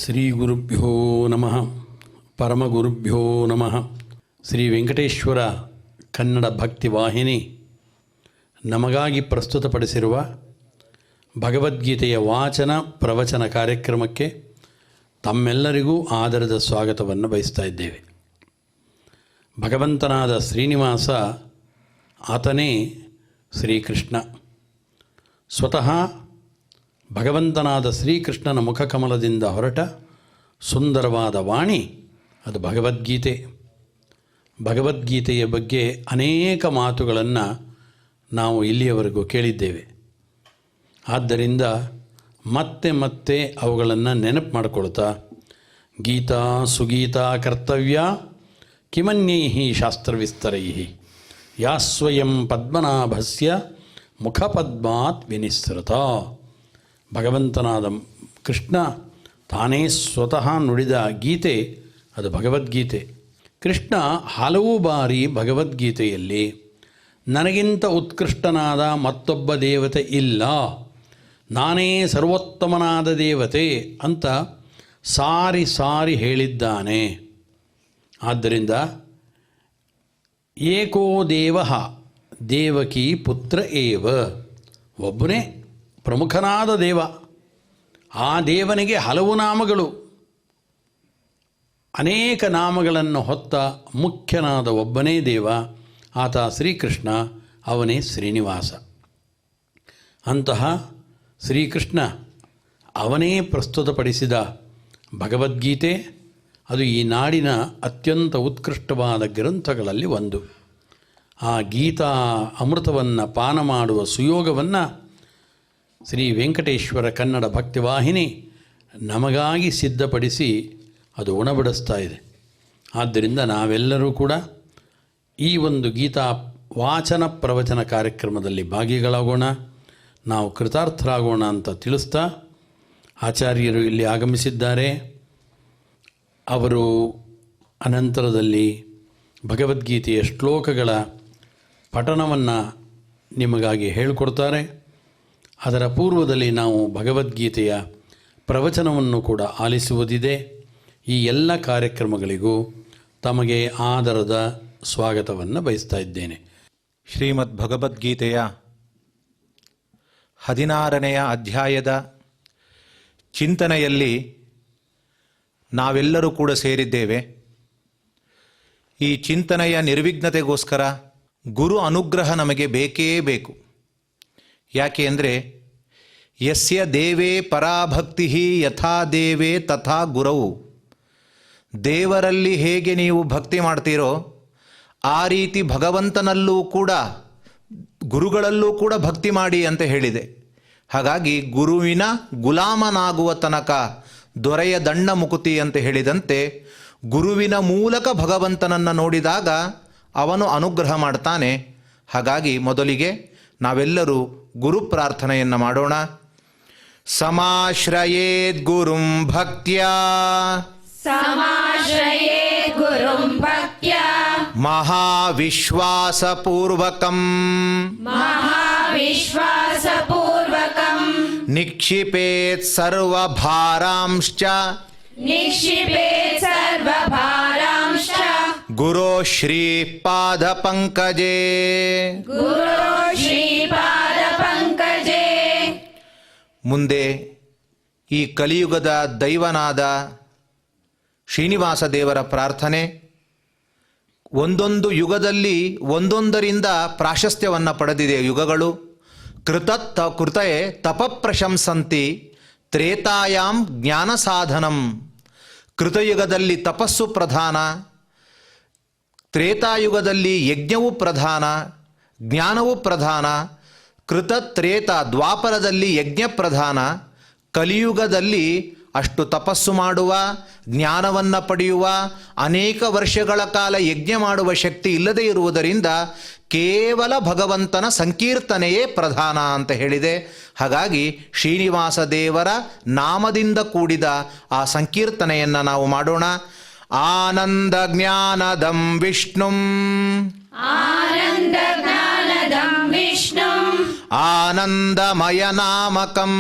ಶ್ರೀ ಗುರುಭ್ಯೋ ನಮಃ. ಪರಮಗುರುಭ್ಯೋ ನಮಃ. ಶ್ರೀ ವೆಂಕಟೇಶ್ವರ ಕನ್ನಡ ಭಕ್ತಿ ವಾಹಿನಿ ನಮಗಾಗಿ ಪ್ರಸ್ತುತಪಡಿಸಿರುವ ಭಗವದ್ಗೀತೆಯ ವಾಚನ ಪ್ರವಚನ ಕಾರ್ಯಕ್ರಮಕ್ಕೆ ತಮ್ಮೆಲ್ಲರಿಗೂ ಆದರದ ಸ್ವಾಗತವನ್ನು ಬಯಸ್ತಾ ಇದ್ದೇವೆ. ಭಗವಂತನಾದ ಶ್ರೀನಿವಾಸ ಆತನೇ ಶ್ರೀಕೃಷ್ಣ. ಸ್ವತಃ ಭಗವಂತನಾದ ಶ್ರೀಕೃಷ್ಣನ ಮುಖಕಮಲದಿಂದ ಹೊರಟ ಸುಂದರವಾದ ವಾಣಿ ಅದು ಭಗವದ್ಗೀತೆ. ಭಗವದ್ಗೀತೆಯ ಬಗ್ಗೆ ಅನೇಕ ಮಾತುಗಳನ್ನು ನಾವು ಇಲ್ಲಿಯವರೆಗೂ ಕೇಳಿದ್ದೇವೆ. ಆದ್ದರಿಂದ ಮತ್ತೆ ಮತ್ತೆ ಅವುಗಳನ್ನು ನೆನಪು ಮಾಡಿಕೊಳ್ತಾ ಗೀತಾ ಸುಗೀತಾ ಕರ್ತವ್ಯ ಕಿಮನ್ಯೈ ಶಾಸ್ತ್ರವಿಸ್ತರೈ ಯಾ ಸ್ವಯಂ ಪದ್ಮನಾಭಸ್ಯ ಮುಖಪದ್ಮಾತ್ ವಿನಿಸೃತ. ಭಗವಂತನಾದ ಕೃಷ್ಣ ತಾನೇ ಸ್ವತಃ ನುಡಿದ ಗೀತೆ ಅದು ಭಗವದ್ಗೀತೆ. ಕೃಷ್ಣ ಹಲವು ಬಾರಿ ಭಗವದ್ಗೀತೆಯಲ್ಲಿ ನನಗಿಂತ ಉತ್ಕೃಷ್ಟನಾದ ಮತ್ತೊಬ್ಬ ದೇವತೆ ಇಲ್ಲ, ನಾನೇ ಸರ್ವೋತ್ತಮನಾದ ದೇವತೆ ಅಂತ ಸಾರಿ ಸಾರಿ ಹೇಳಿದ್ದಾನೆ. ಆದ್ದರಿಂದ ಏಕೋ ದೇವ ದೇವಕಿ ಪುತ್ರ ಏವ, ಒಬ್ಬನೇ ಪ್ರಮುಖನಾದ ದೇವ. ಆ ದೇವನಿಗೆ ಹಲವು ನಾಮಗಳು, ಅನೇಕ ನಾಮಗಳನ್ನು ಹೊತ್ತ ಮುಖ್ಯನಾದ ಒಬ್ಬನೇ ದೇವ, ಆತ ಶ್ರೀಕೃಷ್ಣ, ಅವನೇ ಶ್ರೀನಿವಾಸ. ಅಂತಹ ಶ್ರೀಕೃಷ್ಣ ಅವನೇ ಪ್ರಸ್ತುತಪಡಿಸಿದ ಭಗವದ್ಗೀತೆ ಅದು ಈ ನಾಡಿನ ಅತ್ಯಂತ ಉತ್ಕೃಷ್ಟವಾದ ಗ್ರಂಥಗಳಲ್ಲಿ ಒಂದು. ಆ ಗೀತಾ ಅಮೃತವನ್ನು ಪಾನ ಮಾಡುವ ಸುಯೋಗವನ್ನು ಶ್ರೀ ವೆಂಕಟೇಶ್ವರ ಕನ್ನಡ ಭಕ್ತಿವಾಹಿನಿ ನಮಗಾಗಿ ಸಿದ್ಧಪಡಿಸಿ ಅದು ಉಣಬಡಿಸ್ತಾ ಇದೆ. ಆದ್ದರಿಂದ ನಾವೆಲ್ಲರೂ ಕೂಡ ಈ ಒಂದು ಗೀತಾ ವಾಚನ ಪ್ರವಚನ ಕಾರ್ಯಕ್ರಮದಲ್ಲಿ ಭಾಗಿಗಳಾಗೋಣ, ನಾವು ಕೃತಾರ್ಥರಾಗೋಣ ಅಂತ ತಿಳಿಸ್ತಾ ಆಚಾರ್ಯರು ಇಲ್ಲಿ ಆಗಮಿಸಿದ್ದಾರೆ. ಅವರು ಅನಂತರದಲ್ಲಿ ಭಗವದ್ಗೀತೆಯ ಶ್ಲೋಕಗಳ ಪಠಣವನ್ನು ನಿಮಗಾಗಿ ಹೇಳಿಕೊಡ್ತಾರೆ. ಅದರ ಪೂರ್ವದಲ್ಲಿ ನಾವು ಭಗವದ್ಗೀತೆಯ ಪ್ರವಚನವನ್ನು ಕೂಡ ಆಲಿಸುವುದಿದೆ. ಈ ಎಲ್ಲ ಕಾರ್ಯಕ್ರಮಗಳಿಗೂ ತಮಗೆ ಆದರದ ಸ್ವಾಗತವನ್ನು ಬಯಸ್ತಾ ಇದ್ದೇನೆ. ಶ್ರೀಮದ್ ಭಗವದ್ಗೀತೆಯ 16ನೆಯ ಅಧ್ಯಾಯದ ಚಿಂತನೆಯಲ್ಲಿ ನಾವೆಲ್ಲರೂ ಕೂಡ ಸೇರಿದ್ದೇವೆ. ಈ ಚಿಂತನೆಯ ನಿರ್ವಿಘ್ನತೆಗೋಸ್ಕರ ಗುರು ಅನುಗ್ರಹ ನಮಗೆ ಬೇಕೇ ಬೇಕು. ಯಾಕೆ ಅಂದರೆ ಯಸ್ಯ ದೇವೇ ಪರಾಭಕ್ತಿ ಯಥಾ ದೇವೇ ತಥಾ ಗುರವು. ದೇವರಲ್ಲಿ ಹೇಗೆ ನೀವು ಭಕ್ತಿ ಮಾಡ್ತೀರೋ ಆ ರೀತಿ ಭಗವಂತನಲ್ಲೂ ಕೂಡ ಗುರುಗಳಲ್ಲೂ ಕೂಡ ಭಕ್ತಿ ಮಾಡಿ ಅಂತ ಹೇಳಿದೆ. ಹಾಗಾಗಿ ಗುರುವಿನ ಗುಲಾಮನಾಗುವ ತನಕ ದೊರೆಯ ದಂಡ ಮುಕುತಿ ಅಂತ ಹೇಳಿದಂತೆ ಗುರುವಿನ ಮೂಲಕ ಭಗವಂತನನ್ನು ನೋಡಿದಾಗ ಅವನು ಅನುಗ್ರಹ ಮಾಡ್ತಾನೆ. ಹಾಗಾಗಿ ಮೊದಲಿಗೆ ನಾವೆಲ್ಲರೂ ಗುರು ಪ್ರಾರ್ಥನೆಯನ್ನು ಮಾಡೋಣ. ಸಮಾಶ್ರಯೇದ್ ಗುರುಂ ಭಕ್ತ್ಯಾ ಸಮಾಶ್ರಯೇದ್ ಗುರುಂ ಭಕ್ತ್ಯಾ ಮಹಾವಿಶ್ವಾಸಪೂರ್ವಕಂ ಮಹಾವಿಶ್ವಾಸಪೂರ್ವಕಂ ನಿಕ್ಷಿಪೇತ್ ಸರ್ವಭಾರಾಂಶ್ಚ ನಿಕ್ಷಿಪೇತ್ ಸರ್ವಭಾರಾಂಶ್ಚ ಗುರೋ ಶ್ರೀ ಪಾದ ಪಂಕಜೇ ಗುರು ಶ್ರೀಪಾದ ಪಂಕಜೇ. ಮುಂದೆ ಈ ಕಲಿಯುಗದ ದೈವನಾದ ಶ್ರೀನಿವಾಸ ದೇವರ ಪ್ರಾರ್ಥನೆ ಒಂದೊಂದು ಯುಗದಲ್ಲಿ ಒಂದೊಂದರಿಂದ ಪ್ರಾಶಸ್ತ್ಯವನ್ನು ಪಡೆದಿದೆ. ಯುಗಗಳು ಕೃತೇ ತಪಪ್ರಶಂಸಂತಿ ತ್ರೇತಾಯಾಮ್ ಜ್ಞಾನ ಸಾಧನಂ. ಕೃತಯುಗದಲ್ಲಿ ತಪಸ್ಸು ಪ್ರಧಾನ, ತ್ರೇತಾಯುಗದಲ್ಲಿ ಯಜ್ಞವೂ ಪ್ರಧಾನ, ಜ್ಞಾನವೂ ಪ್ರಧಾನ. ತ್ರೇತ ದ್ವಾಪರದಲ್ಲಿ ಯಜ್ಞ ಪ್ರಧಾನ, ಕಲಿಯುಗದಲ್ಲಿ ಅಷ್ಟು ತಪಸ್ಸು ಮಾಡುವ, ಜ್ಞಾನವನ್ನು ಪಡೆಯುವ, ಅನೇಕ ವರ್ಷಗಳ ಕಾಲ ಯಜ್ಞ ಮಾಡುವ ಶಕ್ತಿ ಇಲ್ಲದೇ ಇರುವುದರಿಂದ ಕೇವಲ ಭಗವಂತನ ಸಂಕೀರ್ತನೆಯೇ ಪ್ರಧಾನ ಅಂತ ಹೇಳಿದೆ. ಹಾಗಾಗಿ ಶ್ರೀನಿವಾಸ ದೇವರ ನಾಮದಿಂದ ಕೂಡಿದ ಆ ಸಂಕೀರ್ತನೆಯನ್ನು ನಾವು ಮಾಡೋಣ. ಆನಂದ ಜ್ಞಾನದಂ ವಿಷ್ಣುಂ ಆನಂದ ಜ್ಞಾನದಂ ವಿಷ್ಣುಂ ಆನಂದಮಯ ನಾಮಕಂ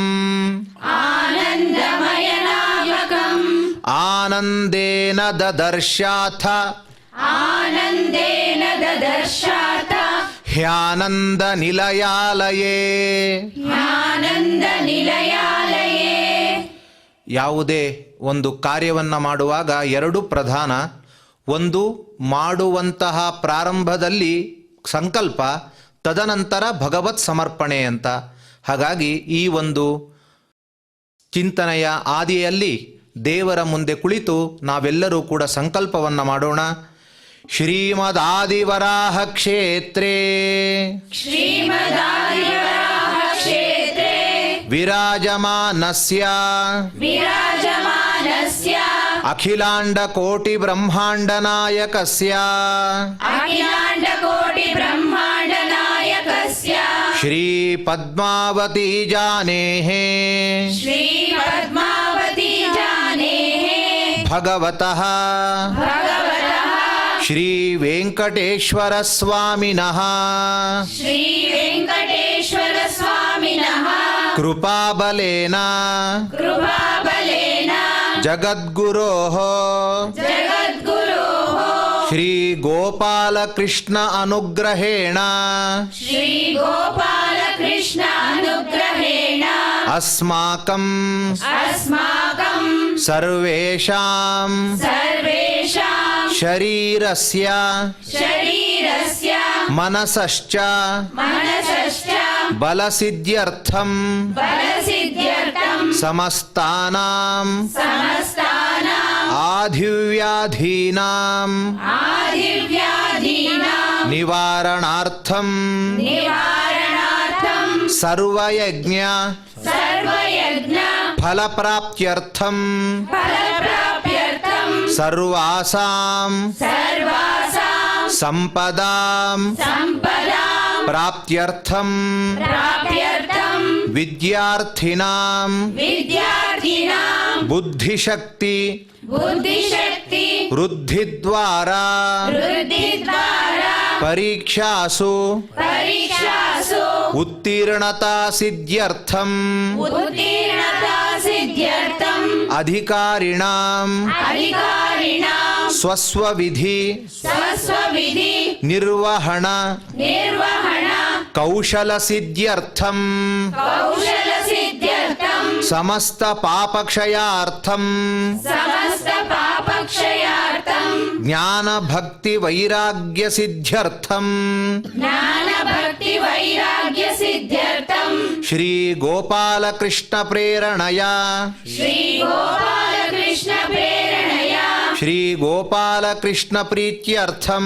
ಆನಂದಮಯ ನಾಮಕಂ ಆನಂದೇನ ದದರ್ಶಾಥ ಆನಂದೇನ ದದರ್ಶಾಥ ಹ್ಯಾನಂದ ನಿಲಯಾಲಯೇ. ಆನಂದ ನಿಲಯಾಲಯೇ. ಯಾವುದೇ ಒಂದು ಕಾರ್ಯವನ್ನು ಮಾಡುವಾಗ ಎರಡು ಪ್ರಧಾನ. ಒಂದು ಮಾಡುವಂತಹ ಪ್ರಾರಂಭದಲ್ಲಿ ಸಂಕಲ್ಪ, ತದನಂತರ ಭಗವತ್ ಸಮರ್ಪಣೆ ಅಂತ. ಹಾಗಾಗಿ ಈ ಒಂದು ಚಿಂತನೆಯ ಆದಿಯಲ್ಲಿ ದೇವರ ಮುಂದೆ ಕುಳಿತು ನಾವೆಲ್ಲರೂ ಕೂಡ ಸಂಕಲ್ಪವನ್ನು ಮಾಡೋಣ. ಶ್ರೀಮದಾದಿವರಾಹ ಕ್ಷೇತ್ರೇ ಶ್ರೀಮದಾದಿವರಾಹ ಕ್ಷೇತ್ರೇ ವಿರಾಜಮಾನಸ್ಯ ವಿರಾಜಮಾನಸ್ಯ ಅಖಿಲಾಂಡ ಕೋಟಿ ಬ್ರಹ್ಮಾಂಡ ನಾಯಕಸ್ಯ ಅಖಿಲಾಂಡ ಕೋಟಿ ಬ್ರಹ್ಮಾಂಡ ನಾಯಕಸ್ಯ ಶ್ರೀ ಪದ್ಮಾವತಿ ಜಾನೇಃ ಶ್ರೀ ಪದ್ಮಾವತಿ ಜಾನೇಃ ಭಗವತಃ ಭಗವತಃ ಶ್ರೀ ವೆಂಕಟೇಶ್ವರ ಸ್ವಾಮಿನಃ ಶ್ರೀ ವೆಂಕಟೇಶ್ವರ ಸ್ವಾಮಿನಃ ಕೃಪಾಬಲೇನ ಕೃಪಾಬಲೇನ ಜಗದ್ಗುರೋಃ ಜಗದ್ಗುರೋಃ ಶ್ರೀ ಗೋಪಾಲಕೃಷ್ಣ ಅನುಗ್ರಹೇಣ ಶ್ರೀ ಗೋಪಾಲಕೃಷ್ಣ ಅನುಗ್ರಹೇಣ ಅಸ್ಮಾಕಂ ಅಸ್ಮಾಕಂ ಸರ್ವೇಷಾಂ ಸರ್ವೇಷಾಂ ಶರೀರಸ್ಯ ಶರೀರಸ್ಯ ಮನಸಶ್ಚ ಮನಸಶ್ಚ ಬಲಸಿದ್ಧ್ಯರ್ಥಂ ಬಲಸಿದ್ಧ್ಯರ್ಥಂ ಸಮಸ್ತಾನಾಂ ಸಮಸ್ತಾನಾಂ ಆಧಿವ್ಯಾಧೀನಾಂ ಆದಿವ್ಯಾಧೀನಾಂ ನಿವಾರಣಾರ್ಥಂ ನಿವಾರಣಾರ್ಥಂ ಸರ್ವಯಜ್ಞ ಸರ್ವಯಜ್ಞ ಫಲಪ್ರಾಪ್ತ್ಯರ್ಥಂ ಫಲಪ್ರಾಪ್ತ್ಯರ್ಥಂ ಸರ್ವಾಸಾಂ ಸರ್ವಾಸಾಂ ಸಂಪದಾಂ ಸಂಪದಾಂ ಪ್ರಾಪ್ತ್ಯರ್ಥಂ ಪ್ರಾಪ್ತ್ಯರ್ಥಂ ವಿದ್ಯಾರ್ಥಿನಾಂ ವಿದ್ಯಾರ್ಥಿನಾಂ ಬುದ್ಧಿಶಕ್ತಿ ಬುದ್ಧಿಶಕ್ತಿ ವೃದ್ಧಿದ್ವಾರ ವೃದ್ಧಿದ್ವಾರ ಪರೀಕ್ಷಾಸು ಪರೀಕ್ಷಾಸು ಉತ್ತೀರ್ಣತಾ ಸಿದ್ಧ್ಯರ್ಥಂ ಉತ್ತೀರ್ಣತಾ ಸಿದ್ಧ್ಯರ್ಥಂ ಅಧಿಕಾರಿಣಾಂ ಅಧಿಕಾರಿಣಾಂ ಸ್ವಸ್ವವಿಧಿ ಸ್ವಸ್ವವಿಧಿ ನಿರ್ವಹಣ ನಿರ್ವಹಣ ಕೌಶಲ ಸಿದ್ಧ್ಯರ್ಥಂ ಕೌಶಲ ಸಿದ್ಧ್ಯರ್ಥಂ ಸಮಸ್ತ ಪಾಪಕ್ಷಯಾರ್ಥಂ ಸಮಸ್ತ ಪಾಪಕ್ಷಯಾರ್ಥಂ ಜ್ಞಾನ ಭಕ್ತಿ ವೈರಾಗ್ಯ ಸಿದ್ಧ್ಯರ್ಥಂ ಜ್ಞಾನ ಭಕ್ತಿ ವೈರಾಗ್ಯ ಸಿದ್ಧ್ಯರ್ಥಂ ಶ್ರೀ ಗೋಪಾಲಕೃಷ್ಣ ಪ್ರೇರಣಯ ಶ್ರೀ ಗೋಪಾಲಕೃಷ್ಣ ಪ್ರೇರಣಯ ಶ್ರೀ ಗೋಪಾಲಕೃಷ್ಣ ಪ್ರೀತ್ಯರ್ಥಂ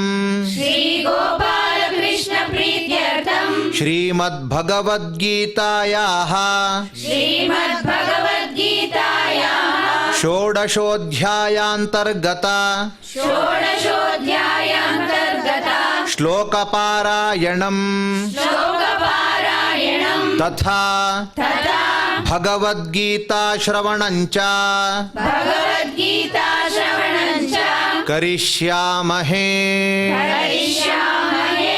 ಶ್ರೀ ಗೋಪಾಲಕೃಷ್ಣ ಪ್ರೀತ್ಯರ್ಥಂ ಶ್ರೀಮದ್ಭಗವದ್ಗೀತಾಯಾಃ ಶ್ರೀಮದ್ಭಗವದ್ಗೀತಾಯಾಃ ಷೋಡಶೋಧ್ಯಾಯಾಂತರ್ಗತ ಷೋಡಶೋಧ್ಯಾಯಾಂತರ್ಗತ ಶ್ಲೋಕಪಾರಾಯಣಂ ಶ್ಲೋಕಪಾರಾಯಣಂ ತಥಾ ತಥಾ ಭಗವದ್ಗೀತಾ ಶ್ರವಣಂಚ ಭಗವದ್ಗೀತಾ ಶ್ರವಣಂಚ ಕರಿಷ್ಯಾಮಹೇ. ಕರಿಷ್ಯಾಮಹೇ.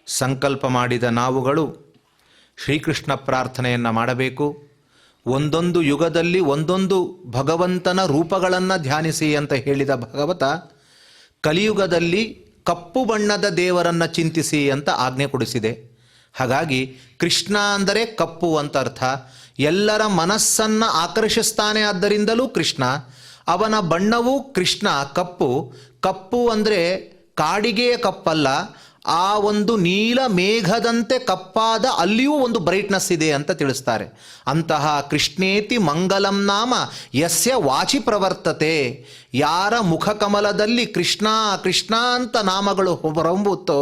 ಸಂಕಲ್ಪ ಮಾಡಿದ ನಾವುಗಳು ಶ್ರೀಕೃಷ್ಣ ಪ್ರಾರ್ಥನೆಯನ್ನು ಮಾಡಬೇಕು. ಒಂದೊಂದು ಯುಗದಲ್ಲಿ ಒಂದೊಂದು ಭಗವಂತನ ರೂಪಗಳನ್ನು ಧ್ಯಾನಿಸಿ ಅಂತ ಹೇಳಿದ ಭಗವತ ಕಲಿಯುಗದಲ್ಲಿ ಕಪ್ಪು ಬಣ್ಣದ ದೇವರನ್ನು ಚಿಂತಿಸಿ ಅಂತ ಆಜ್ಞೆ ಕೊಡಿಸಿದೆ. ಹಾಗಾಗಿ ಕೃಷ್ಣ ಅಂದರೆ ಕಪ್ಪು ಅಂತ ಅರ್ಥ. ಎಲ್ಲರ ಮನಸ್ಸನ್ನು ಆಕರ್ಷಿಸ್ತಾನೆ, ಆದ್ದರಿಂದಲೂ ಕೃಷ್ಣ. ಅವನ ಬಣ್ಣವೂ ಕೃಷ್ಣ ಕಪ್ಪು. ಕಪ್ಪು ಅಂದರೆ ಕಾಡಿಗೆಯ ಕಪ್ಪಲ್ಲ, ಆ ಒಂದು ನೀಲ ಮೇಘದಂತೆ ಕಪ್ಪಾದ ಅಲ್ಲಿಯೂ ಒಂದು ಬ್ರೈಟ್ನೆಸ್ ಇದೆ ಅಂತ ತಿಳಿಸ್ತಾರೆ. ಅಂತಹ ಕೃಷ್ಣೇತಿ ಮಂಗಲಂ ನಾಮ ಯಸ್ಯ ವಾಚಿ ಪ್ರವರ್ತತೆ. ಯಾರ ಮುಖಕಮಲದಲ್ಲಿ ಕೃಷ್ಣ ಕೃಷ್ಣ ಅಂತ ನಾಮಗಳು ಹೊರಹೊಮ್ಮುತ್ತೋ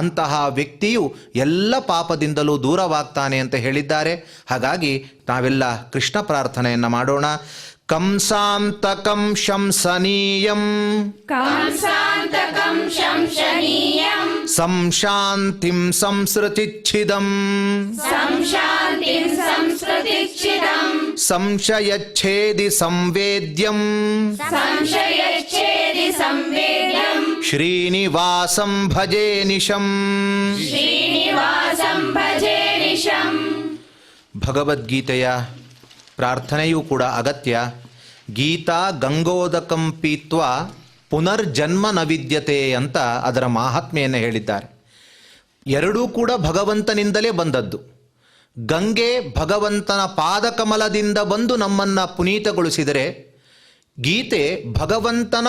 ಅಂತಹ ವ್ಯಕ್ತಿಯು ಎಲ್ಲ ಪಾಪದಿಂದಲೂ ದೂರವಾಗ್ತಾನೆ ಅಂತ ಹೇಳಿದ್ದಾರೆ. ಹಾಗಾಗಿ ನಾವೆಲ್ಲ ಕೃಷ್ಣ ಪ್ರಾರ್ಥನೆಯನ್ನು ಮಾಡೋಣ. ಕಂಸಾಂತಕಂ ಶಂಸನೀಯಂ ಕಂಸಾಂತಕಂ ಶಂಸನೀಯಂ ಸಂಶಾಂತಿಂ ಸಂಸೃತಿಚ್ಛಿದಂ ಸಂಶಾಂತಿಂ ಸಂಸ್ಕೃತಿಚ್ಛಿದಂ ಸಂಶಯಚ್ಛೇದಿ ಸಂವೇದ್ಯಂ ಸಂಶಯಚ್ಛೇದಿ ಸಂವೇದ್ಯಂ ಶ್ರೀನಿವಾಸಂ ಭಜೆ ನಿಶಂ. ಶ್ರೀನಿವಾಸಂ ಭಜೆ ನಿಶಂ. ಭಗವದ್ಗೀತೆಯ ಪ್ರಾರ್ಥನೆಯೂ ಕೂಡ ಅಗತ್ಯ. ಗೀತಾ ಗಂಗೋದಕಂ ಪೀತ್ವ ಪುನರ್ಜನ್ಮ ನ ವಿದ್ಯತೆ ಅಂತ ಅದರ ಮಾಹಾತ್ಮೆಯನ್ನು ಹೇಳಿದ್ದಾರೆ. ಎರಡೂ ಕೂಡ ಭಗವಂತನಿಂದಲೇ ಬಂದದ್ದು. ಗಂಗೆ ಭಗವಂತನ ಪಾದಕಮಲದಿಂದ ಬಂದು ನಮ್ಮನ್ನು ಪುನೀತಗೊಳಿಸಿದರೆ, ಗೀತೆ ಭಗವಂತನ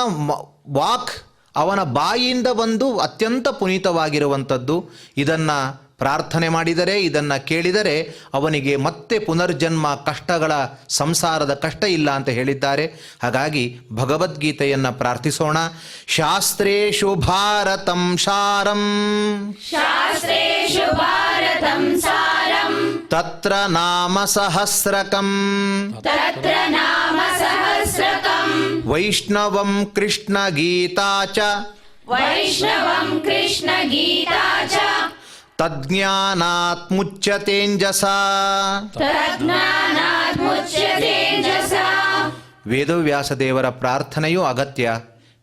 ವಾಕ್ ಅವನ ಬಾಯಿಯಿಂದ ಬಂದು ಅತ್ಯಂತ ಪುನೀತವಾಗಿರುವಂಥದ್ದು. ಇದನ್ನು ಪ್ರಾರ್ಥನೆ ಮಾಡಿದರೆ, ಇದನ್ನು ಕೇಳಿದರೆ ಅವನಿಗೆ ಮತ್ತೆ ಪುನರ್ಜನ್ಮ, ಕಷ್ಟಗಳ ಸಂಸಾರದ ಕಷ್ಟ ಇಲ್ಲ ಅಂತ ಹೇಳಿದ್ದಾರೆ. ಹಾಗಾಗಿ ಭಗವದ್ಗೀತೆಯನ್ನು ಪ್ರಾರ್ಥಿಸೋಣ. ಶಾಸ್ತ್ರೇಷು ಭಾರತಂ ಸಾರಂ, ಶಾಸ್ತ್ರೇಷು ಭಾರತಂ ಸಾರಂ, ತತ್ರ ನಾಮ ಸಹಸ್ರಕಂ, ತತ್ರ ನಾಮ ಸಹಸ್ರಕಂ, ವೈಷ್ಣವಂ ಕೃಷ್ಣ ಗೀತಾ ಚ, ವೈಷ್ಣವಂ ಕೃಷ್ಣ ಗೀತಾ ಚ, ತಜ್ಞಾನಾತ್ ಮುಚ್ಯತೇಂಜಸಾ. ತಜ್ಞಾನಾತ್ ಮುಚ್ಯತೇಂಜಸಾ. ವೇದವ್ಯಾಸ ದೇವರ ಪ್ರಾರ್ಥನೆಯೂ ಅಗತ್ಯ.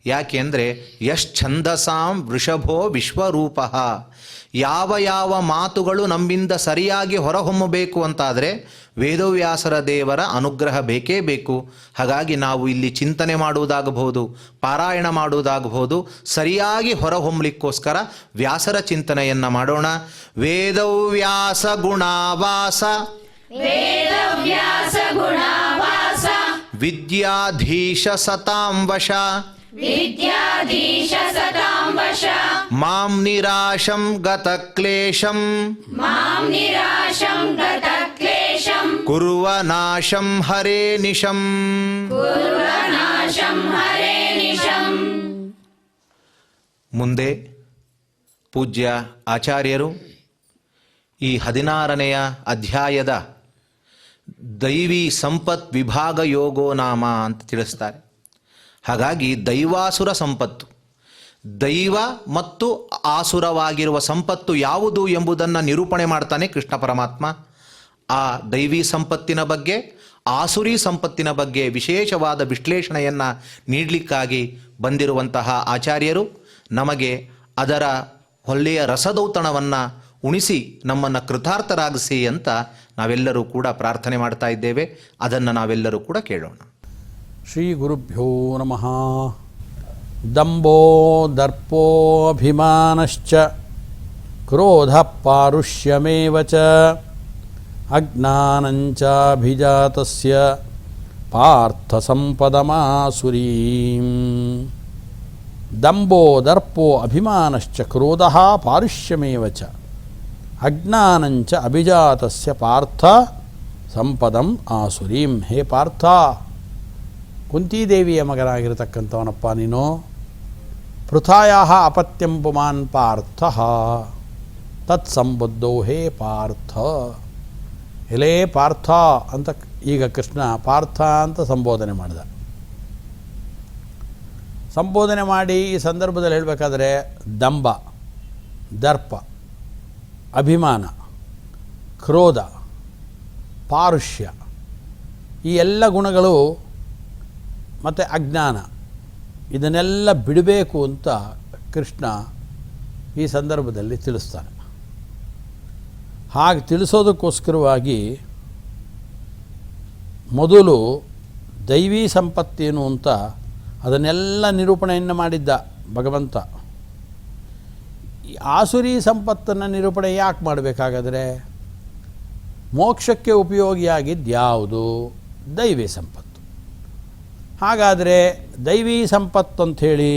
ಯಾಕೆಂದರೆ ಯಶ್ಛಂದಸಾಂ ವೃಷಭೋ ವಿಶ್ವರೂಪ, ಯಾವ ಯಾವ ಮಾತುಗಳು ನಮ್ಮಿಂದ ಸರಿಯಾಗಿ ಹೊರಹೊಮ್ಮಬೇಕು ಅಂತಾದರೆ ವೇದವ್ಯಾಸರ ದೇವರ ಅನುಗ್ರಹ ಬೇಕೇ ಬೇಕು. ಹಾಗಾಗಿ ನಾವು ಇಲ್ಲಿ ಚಿಂತನೆ ಮಾಡುವುದಾಗಬಹುದು, ಪಾರಾಯಣ ಮಾಡುವುದಾಗಬಹುದು, ಸರಿಯಾಗಿ ಹೊರಹೊಮ್ಮಲಿಕ್ಕೋಸ್ಕರ ವ್ಯಾಸರ ಚಿಂತನೆಯನ್ನು ಮಾಡೋಣ. ವೇದವ್ಯಾಸ ಗುಣಾವಾಸ, ವೇದವ್ಯಾಸ ಗುಣಾವಾಸ, ವಿದ್ಯಾಧೀಶ ಸತಾಂ ವಶ, ವಿದ್ಯಾಧೀಶ ಸತಾಂ ವಶ, ಮಾಂ ನಿರಾಶಂ ಗತ ಕ್ಲೇಶಂ, ಮಾಂ ನಿರಾಶಂ ಗತ ಕ್ಲೇಶಂ, ಕುರ್ವ ನಾಶಂ ಹರೇ ನಿಶಂ. ಕುರ್ವ ನಾಶಂ ಹರೇ ನಿಶಂ. ಮುಂದೆ ಪೂಜ್ಯ ಆಚಾರ್ಯರು ಈ 16ನೆಯ ಅಧ್ಯಾಯದ ದೈವಿ ಸಂಪತ್ ವಿಭಾಗ ಯೋಗೋ ನಾಮ ಅಂತ ತಿಳಿಸ್ತಾರೆ. ಹಾಗಾಗಿ ದೈವಾಸುರ ಸಂಪತ್ತು, ದೈವ ಮತ್ತು ಆಸುರವಾಗಿರುವ ಸಂಪತ್ತು ಯಾವುದು ಎಂಬುದನ್ನು ನಿರೂಪಣೆ ಮಾಡ್ತಾನೆ ಕೃಷ್ಣ ಪರಮಾತ್ಮ. ಆ ದೈವಿ ಸಂಪತ್ತಿನ ಬಗ್ಗೆ, ಆಸುರಿ ಸಂಪತ್ತಿನ ಬಗ್ಗೆ ವಿಶೇಷವಾದ ವಿಶ್ಲೇಷಣೆಯನ್ನು ನೀಡಲಿಕ್ಕಾಗಿ ಬಂದಿರುವಂತಹ ಆಚಾರ್ಯರು ನಮಗೆ ಅದರ ಒಳ್ಳೆಯ ರಸದೌತಣವನ್ನು ಉಣಿಸಿ ನಮ್ಮನ್ನು ಕೃತಾರ್ಥರಾಗಿಸಿ ಅಂತ ನಾವೆಲ್ಲರೂ ಕೂಡ ಪ್ರಾರ್ಥನೆ ಮಾಡ್ತಾ ಇದ್ದೇವೆ. ಅದನ್ನು ನಾವೆಲ್ಲರೂ ಕೂಡ ಕೇಳೋಣ. ಶ್ರೀ ಗುರುಭ್ಯೋ ನಮಃ. ದಂಭೋ ದರ್ಪೋಭಿಮಾನಶ್ಚ ಕ್ರೋಧ ಪಾರುಷ್ಯಮೇವ ಚ ಅಜ್ಞಾನಂಚಾಭಿಜಾತಸ್ಯ ಪಾರ್ಥ ಸಂಪದಮಾಸುರೀಂ. ದಂಭೋ ದರ್ಪೋ ಅಭಿಮಾನಶ್ಚ ಕ್ರೋಧ ಪಾರುಷ್ಯಮೇವ ಚ ಅಜ್ಞಾನಂಚ ಅಭಿಜಾತಸ್ಯ ಪಾರ್ಥ ಸಂಪದಂ ಆಸುರೀಂ. ಹೇ ಪಾರ್ಥ, ಕುಂತಿದೇವಿಯ ಮಗನಾಗಿರತಕ್ಕಂಥವನಪ್ಪ ನೀನು. ಪೃಥಾಯಾ ಅಪತ್ಯಂ ಪುಮಾನ್ ಪಾರ್ಥ ತತ್ಸಂಬುದ್ಧೋ ಹೇ ಪಾರ್ಥ. ಎಲೇ ಪಾರ್ಥ ಅಂತ ಈಗ ಕೃಷ್ಣ ಪಾರ್ಥ ಅಂತ ಸಂಬೋಧನೆ ಮಾಡಿದ. ಸಂಬೋಧನೆ ಮಾಡಿ ಈ ಸಂದರ್ಭದಲ್ಲಿ ಹೇಳಬೇಕಾದ್ರೆ ದಂಭ, ದರ್ಪ, ಅಭಿಮಾನ, ಕ್ರೋಧ, ಪಾರುಷ್ಯ ಈ ಎಲ್ಲ ಗುಣಗಳು ಮತ್ತು ಅಜ್ಞಾನ ಇದನ್ನೆಲ್ಲ ಬಿಡಬೇಕು ಅಂತ ಕೃಷ್ಣ ಈ ಸಂದರ್ಭದಲ್ಲಿ ತಿಳಿಸ್ತಾನೆ. ಹಾಗೆ ತಿಳಿಸೋದಕ್ಕೋಸ್ಕರವಾಗಿ ಮೊದಲು ದೈವಿ ಸಂಪತ್ತೇನು ಅಂತ ಅದನ್ನೆಲ್ಲ ನಿರೂಪಣೆಯನ್ನು ಮಾಡಿದ್ದ ಭಗವಂತ. ಈ ಆಸುರಿ ಸಂಪತ್ತನ್ನು ನಿರೂಪಣೆ ಯಾಕೆ ಮಾಡಬೇಕಾಗಾದರೆ ಮೋಕ್ಷಕ್ಕೆ ಉಪಯೋಗಿಯಾಗಿದ್ದು ಯಾವುದು? ದೈವಿ ಸಂಪತ್ತು. ಹಾಗಾದರೆ ದೈವಿ ಸಂಪತ್ತು ಅಂಥೇಳಿ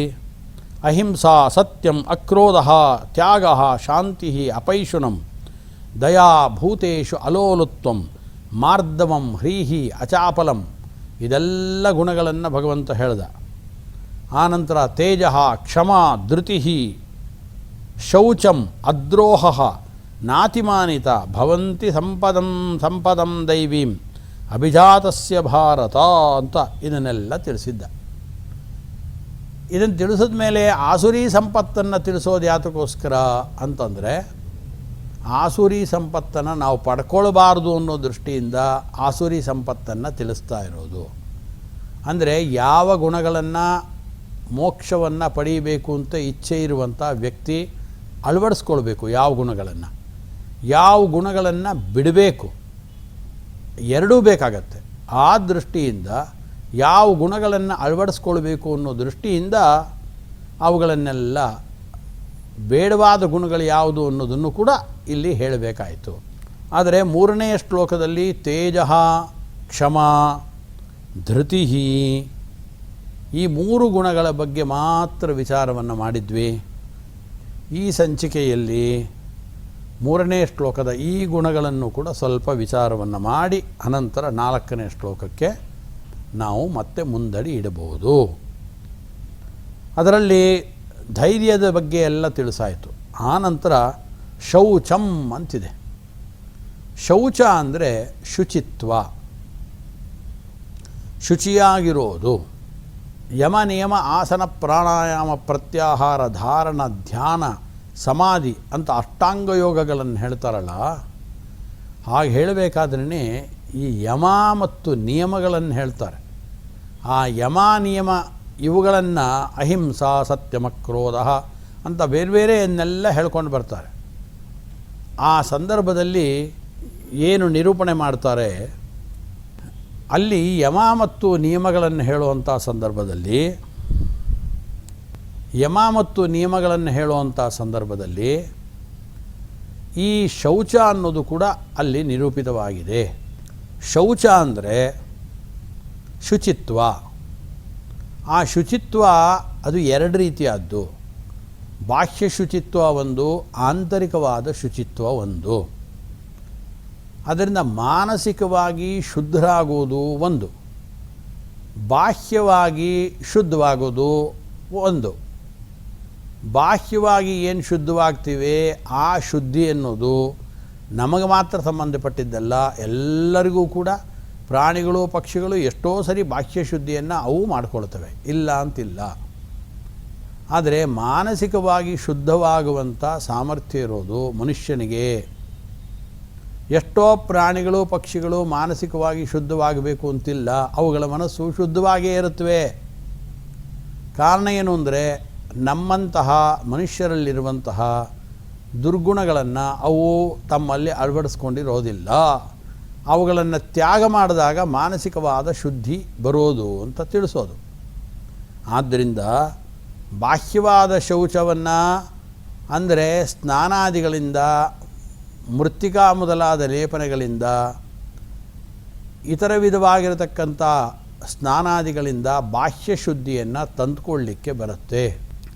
ಅಹಿಂಸಾ, ಸತ್ಯಂ, ಅಕ್ರೋಧ, ತ್ಯಾಗ, ಶಾಂತಿ, ಅಪೈಶುನಂ, ದಯಾ, ಭೂತೇಶು ಅಲೋಲುತ್ವಂ, ಮಾರ್ದವಂ, ಹ್ರೀಹಿ, ಅಚಾಪಲಂ ಇದೆಲ್ಲ ಗುಣಗಳನ್ನು ಭಗವಂತ ಹೇಳ್ದ. ಆನಂತರ ತೇಜ, ಕ್ಷಮ, ಧೃತಿ, ಶೌಚಂ, ಅದ್ರೋಹ, ನಾತಿಮಾನಿತ ಭವಂತಿ ಸಂಪದಂ ದೈವೀಂ ಅಭಿಜಾತಸ್ಯ ಭಾರತ ಅಂತ ಇದನ್ನೆಲ್ಲ ತಿಳಿಸಿದ್ದ. ಇದನ್ನು ತಿಳಿಸಿದ ಮೇಲೆ ಆಸುರಿ ಸಂಪತ್ತನ್ನು ತಿಳಿಸೋದು ಯಾತಕ್ಕೋಸ್ಕರ ಅಂತಂದರೆ ಆಸುರಿ ಸಂಪತ್ತನ್ನು ನಾವು ಪಡ್ಕೊಳ್ಬಾರ್ದು ಅನ್ನೋ ದೃಷ್ಟಿಯಿಂದ ಆಸುರಿ ಸಂಪತ್ತನ್ನು ತಿಳಿಸ್ತಾ ಇರೋದು. ಅಂದರೆ ಯಾವ ಗುಣಗಳನ್ನು ಮೋಕ್ಷವನ್ನು ಪಡೀಬೇಕು ಅಂತ ಇಚ್ಛೆ ಇರುವಂಥ ವ್ಯಕ್ತಿ ಅಳವಡಿಸ್ಕೊಳ್ಬೇಕು, ಯಾವ ಗುಣಗಳನ್ನು ಬಿಡಬೇಕು, ಎರಡೂ ಬೇಕಾಗತ್ತೆ. ಆ ದೃಷ್ಟಿಯಿಂದ ಯಾವ ಗುಣಗಳನ್ನು ಅಳವಡಿಸ್ಕೊಳ್ಬೇಕು ಅನ್ನೋ ದೃಷ್ಟಿಯಿಂದ ಅವುಗಳನ್ನೆಲ್ಲ ಬೇಡವಾದ ಗುಣಗಳು ಯಾವುದು ಅನ್ನೋದನ್ನು ಕೂಡ ಇಲ್ಲಿ ಹೇಳಬೇಕಾಯಿತು. ಆದರೆ 3ನೇ ಶ್ಲೋಕದಲ್ಲಿ ತೇಜ, ಕ್ಷಮ, ಧೃತಿ ಈ 3 ಗುಣಗಳ ಬಗ್ಗೆ ಮಾತ್ರ ವಿಚಾರವನ್ನು ಮಾಡಿದ್ವಿ. ಈ ಸಂಚಿಕೆಯಲ್ಲಿ 3ನೇ ಶ್ಲೋಕದ ಈ ಗುಣಗಳನ್ನು ಕೂಡ ಸ್ವಲ್ಪ ವಿಚಾರವನ್ನು ಮಾಡಿ ಅನಂತರ 4ನೇ ಶ್ಲೋಕಕ್ಕೆ ನಾವು ಮತ್ತೆ ಮುಂದಡಿ ಇಡಬಹುದು. ಅದರಲ್ಲಿ ಧೈರ್ಯದ ಬಗ್ಗೆ ಎಲ್ಲ ತಿಳಿಸಾಯಿತು. ಆನಂತರ ಶೌಚಂ ಅಂತಿದೆ. ಶೌಚ ಅಂದರೆ ಶುಚಿತ್ವ, ಶುಚಿಯಾಗಿರೋದು. ಯಮ, ನಿಯಮ, ಆಸನ, ಪ್ರಾಣಾಯಾಮ, ಪ್ರತ್ಯಾಹಾರ, ಧಾರಣ, ಧ್ಯಾನ, ಸಮಾಧಿ ಅಂತ ಅಷ್ಟಾಂಗ ಯೋಗಗಳನ್ನು ಹೇಳ್ತಾರಲ್ಲ, ಹಾಗೆ ಹೇಳಬೇಕಾದ್ರೇ ಈ ಯಮ ಮತ್ತು ನಿಯಮಗಳನ್ನು ಹೇಳ್ತಾರೆ. ಆ ಯಮ ನಿಯಮ ಇವುಗಳನ್ನು ಅಹಿಂಸಾ, ಸತ್ಯಮ, ಕ್ರೋಧ ಅಂತ ಬೇರೆ ಬೇರೆಯನ್ನೆಲ್ಲ ಹೇಳ್ಕೊಂಡು ಬರ್ತಾರೆ. ಆ ಸಂದರ್ಭದಲ್ಲಿ ಏನು ನಿರೂಪಣೆ ಮಾಡ್ತಾರೆ, ಅಲ್ಲಿ ಯಮ ಮತ್ತು ನಿಯಮಗಳನ್ನು ಹೇಳುವಂಥ ಸಂದರ್ಭದಲ್ಲಿ ಈ ಶೌಚ ಅನ್ನೋದು ಕೂಡ ಅಲ್ಲಿ ನಿರೂಪಿತವಾಗಿದೆ. ಶೌಚ ಅಂದರೆ ಶುಚಿತ್ವ. ಆ ಶುಚಿತ್ವ ಅದು 2 ರೀತಿಯಾದ್ದು. ಬಾಹ್ಯ ಶುಚಿತ್ವ ಒಂದು, ಆಂತರಿಕವಾದ ಶುಚಿತ್ವ ಒಂದು. ಅದರಿಂದ ಮಾನಸಿಕವಾಗಿ ಶುದ್ಧರಾಗೋದು ಒಂದು, ಬಾಹ್ಯವಾಗಿ ಶುದ್ಧವಾಗೋದು ಒಂದು. ಬಾಹ್ಯವಾಗಿ ಏನು ಶುದ್ಧವಾಗ್ತೀವಿ ಆ ಶುದ್ಧಿ ಅನ್ನೋದು ನಮಗೆ ಮಾತ್ರ ಸಂಬಂಧಪಟ್ಟಿದ್ದಲ್ಲ, ಎಲ್ಲರಿಗೂ ಕೂಡ. ಪ್ರಾಣಿಗಳು, ಪಕ್ಷಿಗಳು ಎಷ್ಟೋ ಸರಿ ಬಾಹ್ಯ ಶುದ್ಧಿಯನ್ನು ಅವು ಮಾಡಿಕೊಳ್ತವೆ, ಇಲ್ಲ ಅಂತಿಲ್ಲ. ಆದರೆ ಮಾನಸಿಕವಾಗಿ ಶುದ್ಧವಾಗುವಂಥ ಸಾಮರ್ಥ್ಯ ಇರೋದು ಮನುಷ್ಯನಿಗೆ. ಎಷ್ಟೋ ಪ್ರಾಣಿಗಳು, ಪಕ್ಷಿಗಳು ಮಾನಸಿಕವಾಗಿ ಶುದ್ಧವಾಗಬೇಕು ಅಂತಿಲ್ಲ, ಅವುಗಳ ಮನಸ್ಸು ಶುದ್ಧವಾಗಿಯೇ ಇರುತ್ತವೆ. ಕಾರಣ ಏನು ಅಂದರೆ ನಮ್ಮಂತಹ ಮನುಷ್ಯರಲ್ಲಿರುವಂತಹ ದುರ್ಗುಣಗಳನ್ನು ಅವು ತಮ್ಮಲ್ಲಿ ಅಳವಡಿಸ್ಕೊಂಡಿರೋದಿಲ್ಲ. ಅವುಗಳನ್ನು ತ್ಯಾಗ ಮಾಡಿದಾಗ ಮಾನಸಿಕವಾದ ಶುದ್ಧಿ ಬರೋದು ಅಂತ ತಿಳಿಸೋದು. ಆದ್ದರಿಂದ ಬಾಹ್ಯವಾದ ಶೌಚವನ್ನು ಅಂದರೆ ಸ್ನಾನಾದಿಗಳಿಂದ, ಮೃತ್ತಿಕಾ ಮೊದಲಾದ ಲೇಪನೆಗಳಿಂದ, ಇತರ ವಿಧವಾಗಿರತಕ್ಕಂಥ ಸ್ನಾನಾದಿಗಳಿಂದ ಬಾಹ್ಯ ಶುದ್ಧಿಯನ್ನು ತಂದುಕೊಳ್ಳಲಿಕ್ಕೆ ಬರುತ್ತೆ.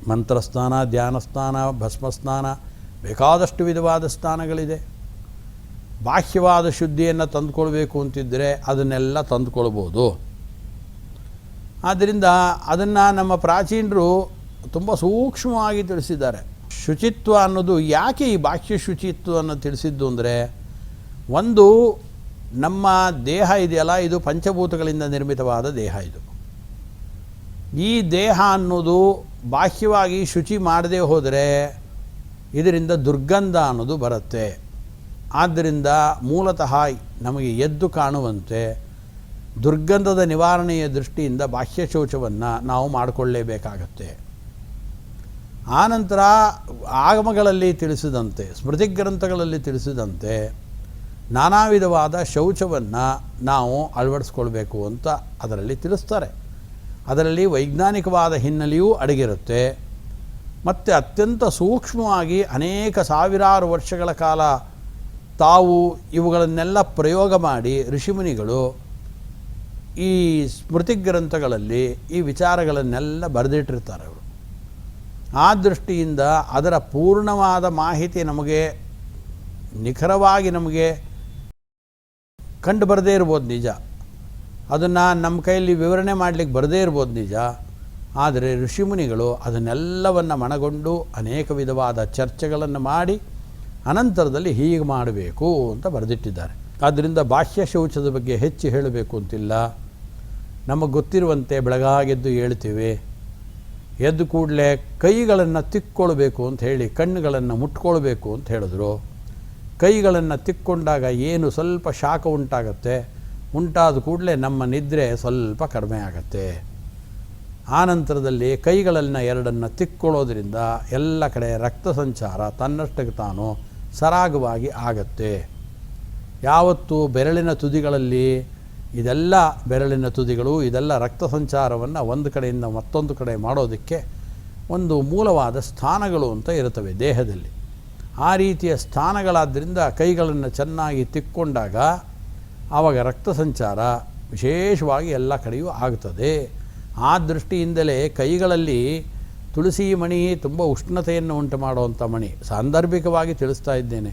ಮಂತ್ರಸ್ನಾನ, ಧ್ಯಾನಸ್ನಾನ, ಭಸ್ಮಸ್ನಾನ, ಬೇಕಾದಷ್ಟು ವಿಧವಾದ ಸ್ನಾನಗಳಿದೆ. ಬಾಹ್ಯವಾದ ಶುದ್ಧಿಯನ್ನು ತಂದುಕೊಳ್ಬೇಕು ಅಂತಿದ್ದರೆ ಅದನ್ನೆಲ್ಲ ತಂದುಕೊಳ್ಬೋದು. ಆದ್ದರಿಂದ ಅದನ್ನು ನಮ್ಮ ಪ್ರಾಚೀನರು ತುಂಬ ಸೂಕ್ಷ್ಮವಾಗಿ ತಿಳಿಸಿದ್ದಾರೆ. ಶುಚಿತ್ವ ಅನ್ನೋದು ಯಾಕೆ ಈ ಬಾಹ್ಯ ಶುಚಿತ್ವವನ್ನು ತಿಳಿಸಿದ್ದು ಅಂದರೆ, ಒಂದು ನಮ್ಮ ದೇಹ ಇದೆಯಲ್ಲ, ಇದು ಪಂಚಭೂತಗಳಿಂದ ನಿರ್ಮಿತವಾದ ದೇಹ. ಈ ದೇಹ ಅನ್ನೋದು ಬಾಹ್ಯವಾಗಿ ಶುಚಿ ಮಾಡದೇ ಹೋದರೆ ಇದರಿಂದ ದುರ್ಗಂಧ ಅನ್ನೋದು ಬರುತ್ತೆ. ಆದ್ದರಿಂದ ಮೂಲತಃ ನಮಗೆ ಎದ್ದು ಕಾಣುವಂತೆ ದುರ್ಗಂಧದ ನಿವಾರಣೆಯ ದೃಷ್ಟಿಯಿಂದ ಬಾಹ್ಯ ಶೌಚವನ್ನು ನಾವು ಮಾಡಿಕೊಳ್ಳಲೇಬೇಕಾಗತ್ತೆ. ಆನಂತರ ಆಗಮಗಳಲ್ಲಿ ತಿಳಿಸಿದಂತೆ, ಸ್ಮೃತಿ ಗ್ರಂಥಗಳಲ್ಲಿ ತಿಳಿಸಿದಂತೆ ನಾನಾ ವಿಧವಾದ ಶೌಚವನ್ನು ನಾವು ಅಳವಡಿಸ್ಕೊಳ್ಬೇಕು ಅಂತ ಅದರಲ್ಲಿ ತಿಳಿಸ್ತಾರೆ. ಅದರಲ್ಲಿ ವೈಜ್ಞಾನಿಕವಾದ ಹಿನ್ನೆಲೆಯೂ ಅಡಗಿರುತ್ತೆ. ಮತ್ತು ಅತ್ಯಂತ ಸೂಕ್ಷ್ಮವಾಗಿ ಅನೇಕ ಸಾವಿರಾರು ವರ್ಷಗಳ ಕಾಲ ತಾವು ಇವುಗಳನ್ನೆಲ್ಲ ಪ್ರಯೋಗ ಮಾಡಿ ಋಷಿಮುನಿಗಳು ಈ ಸ್ಮೃತಿ ಗ್ರಂಥಗಳಲ್ಲಿ ಈ ವಿಚಾರಗಳನ್ನೆಲ್ಲ ಬರೆದಿಟ್ಟಿರ್ತಾರೆ ಅವರು. ಆ ದೃಷ್ಟಿಯಿಂದ ಅದರ ಪೂರ್ಣವಾದ ಮಾಹಿತಿ ನಮಗೆ ನಿಖರವಾಗಿ ನಮಗೆ ಕಂಡು ಬರದೇ ಇರ್ಬೋದು ನಿಜ, ಅದನ್ನು ನಮ್ಮ ಕೈಯಲ್ಲಿ ವಿವರಣೆ ಮಾಡಲಿಕ್ಕೆ ಬರದೇ ಇರ್ಬೋದು ನಿಜ. ಆದರೆ ಋಷಿಮುನಿಗಳು ಅದನ್ನೆಲ್ಲವನ್ನು ಮನಗೊಂಡು ಅನೇಕ ವಿಧವಾದ ಚರ್ಚೆಗಳನ್ನು ಮಾಡಿ ಅನಂತರದಲ್ಲಿ ಹೀಗೆ ಮಾಡಬೇಕು ಅಂತ ಬರೆದಿಟ್ಟಿದ್ದಾರೆ. ಆದ್ದರಿಂದ ಬಾಹ್ಯ ಶೌಚದ ಬಗ್ಗೆ ಹೆಚ್ಚು ಹೇಳಬೇಕು ಅಂತಿಲ್ಲ. ನಮಗೆ ಗೊತ್ತಿರುವಂತೆ ಬೆಳಗಾಗೆದ್ದು ಹೇಳ್ತೀವಿ, ಎದ್ದು ಕೂಡಲೇ ಕೈಗಳನ್ನು ತಿಕ್ಕೊಳ್ಬೇಕು ಅಂತ ಹೇಳಿ ಕಣ್ಣುಗಳನ್ನು ಮುಟ್ಕೊಳ್ಬೇಕು ಅಂತ ಹೇಳಿದ್ರು. ಕೈಗಳನ್ನು ತಿಕ್ಕೊಂಡಾಗ ಏನು ಸ್ವಲ್ಪ ಶಾಖ ಉಂಟಾಗತ್ತೆ, ಉಂಟಾದ ಕೂಡಲೇ ನಮ್ಮ ನಿದ್ರೆ ಸ್ವಲ್ಪ ಕಡಿಮೆ ಆಗತ್ತೆ. ಆನಂತರದಲ್ಲಿ ಕೈಗಳನ್ನು ಎರಡನ್ನು ತಿಕ್ಕೊಳ್ಳೋದ್ರಿಂದ ಎಲ್ಲ ಕಡೆ ರಕ್ತ ಸಂಚಾರ ತನ್ನಷ್ಟಕ್ಕೆ ತಾನು ಸರಾಗವಾಗಿ ಆಗತ್ತೆ. ಯಾವತ್ತು ಬೆರಳಿನ ತುದಿಗಳಲ್ಲಿ ಇದೆಲ್ಲ ಬೆರಳಿನ ತುದಿಗಳು, ಇದೆಲ್ಲ ರಕ್ತ ಸಂಚಾರವನ್ನು ಒಂದು ಕಡೆಯಿಂದ ಮತ್ತೊಂದು ಕಡೆ ಮಾಡೋದಕ್ಕೆ ಒಂದು ಮೂಲವಾದ ಸ್ಥಾನಗಳು ಅಂತ ಇರುತ್ತವೆ ದೇಹದಲ್ಲಿ. ಆ ರೀತಿಯ ಸ್ಥಾನಗಳಾದ್ದರಿಂದ ಕೈಗಳನ್ನು ಚೆನ್ನಾಗಿ ತಿಕ್ಕೊಂಡಾಗ ಆವಾಗ ರಕ್ತ ಸಂಚಾರ ವಿಶೇಷವಾಗಿ ಎಲ್ಲ ಕಡೆಯೂ ಆಗ್ತದೆ. ಆ ದೃಷ್ಟಿಯಿಂದಲೇ ಕೈಗಳಲ್ಲಿ ತುಳಸಿ ಮಣಿ ತುಂಬ ಉಷ್ಣತೆಯನ್ನು ಉಂಟು ಮಾಡುವಂಥ ಮಣಿ. ಸಾಂದರ್ಭಿಕವಾಗಿ ತಿಳಿಸ್ತಾ ಇದ್ದೇನೆ.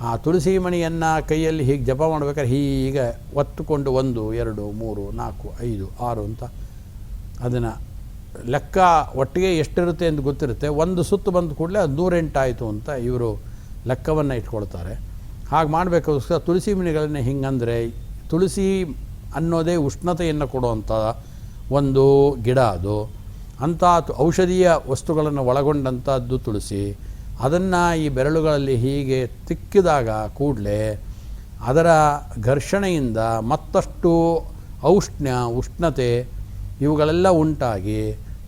ಆ ತುಳಸಿ ಮಣಿಯನ್ನು ಕೈಯಲ್ಲಿ ಹೀಗೆ ಜಪ ಮಾಡಬೇಕಾದ್ರೆ ಹೀಗೆ ಒತ್ತುಕೊಂಡು 1 2 3 4 5 6 ಅಂತ ಅದನ್ನು ಲೆಕ್ಕ ಒಟ್ಟಿಗೆ ಎಷ್ಟಿರುತ್ತೆ ಅಂತ ಗೊತ್ತಿರುತ್ತೆ. ಒಂದು ಸುತ್ತು ಬಂದ ಕೂಡಲೇ ಅದು 108 ಆಯಿತು ಅಂತ ಇವರು ಲೆಕ್ಕವನ್ನು ಇಟ್ಕೊಳ್ತಾರೆ. ಹಾಗೆ ಮಾಡಬೇಕಾದ್ರೆ ತುಳಸಿ ಮಣಿಗಳನ್ನು ಹಿಂಗಂದರೆ ತುಳಸಿ ಅನ್ನೋದೇ ಉಷ್ಣತೆಯನ್ನು ಕೊಡುವಂಥ ಒಂದು ಗಿಡ. ಅದು ಅಂಥ ಔಷಧೀಯ ವಸ್ತುಗಳನ್ನು ಒಳಗೊಂಡಂಥದ್ದು ತುಳಸಿ. ಅದನ್ನು ಈ ಬೆರಳುಗಳಲ್ಲಿ ಹೀಗೆ ತಿಕ್ಕಿದಾಗ ಕೂಡಲೇ ಅದರ ಘರ್ಷಣೆಯಿಂದ ಮತ್ತಷ್ಟು ಉಷ್ಣತೆ ಇವುಗಳೆಲ್ಲ ಉಂಟಾಗಿ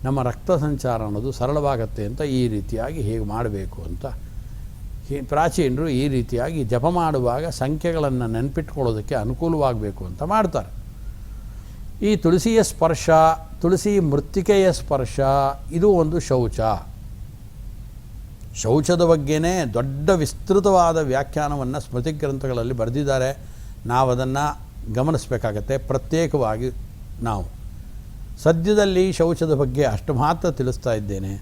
ನಮ್ಮ ರಕ್ತ ಸಂಚಾರ ಅನ್ನೋದು ಸರಳವಾಗತ್ತೆ ಅಂತ ಈ ರೀತಿಯಾಗಿ ಹೇಗೆ ಮಾಡಬೇಕು ಅಂತ ಪ್ರಾಚೀನರು ಈ ರೀತಿಯಾಗಿ ಜಪ ಮಾಡುವಾಗ ಸಂಖ್ಯೆಗಳನ್ನು ನೆನಪಿಟ್ಕೊಳ್ಳೋದಕ್ಕೆ ಅನುಕೂಲವಾಗಬೇಕು ಅಂತ ಮಾಡ್ತಾರೆ. ಈ ತುಳಸಿಯ ಸ್ಪರ್ಶ, ತುಳಸಿ ಮೃತ್ತಿಕೆಯ ಸ್ಪರ್ಶ, ಇದು ಒಂದು ಶೌಚ. ಶೌಚದ ಬಗ್ಗೆನೇ ದೊಡ್ಡ ವಿಸ್ತೃತವಾದ ವ್ಯಾಖ್ಯಾನವನ್ನು ಸ್ಮೃತಿ ಗ್ರಂಥಗಳಲ್ಲಿ ಬರೆದಿದ್ದಾರೆ. ನಾವು ಅದನ್ನು ಗಮನಿಸಬೇಕಾಗತ್ತೆ. ಪ್ರತ್ಯೇಕವಾಗಿ ನಾವು ಸದ್ಯದಲ್ಲಿ ಶೌಚದ ಬಗ್ಗೆ ಅಷ್ಟು ಮಾತ್ರ ತಿಳಿಸ್ತಾ ಇದ್ದೇನೆ.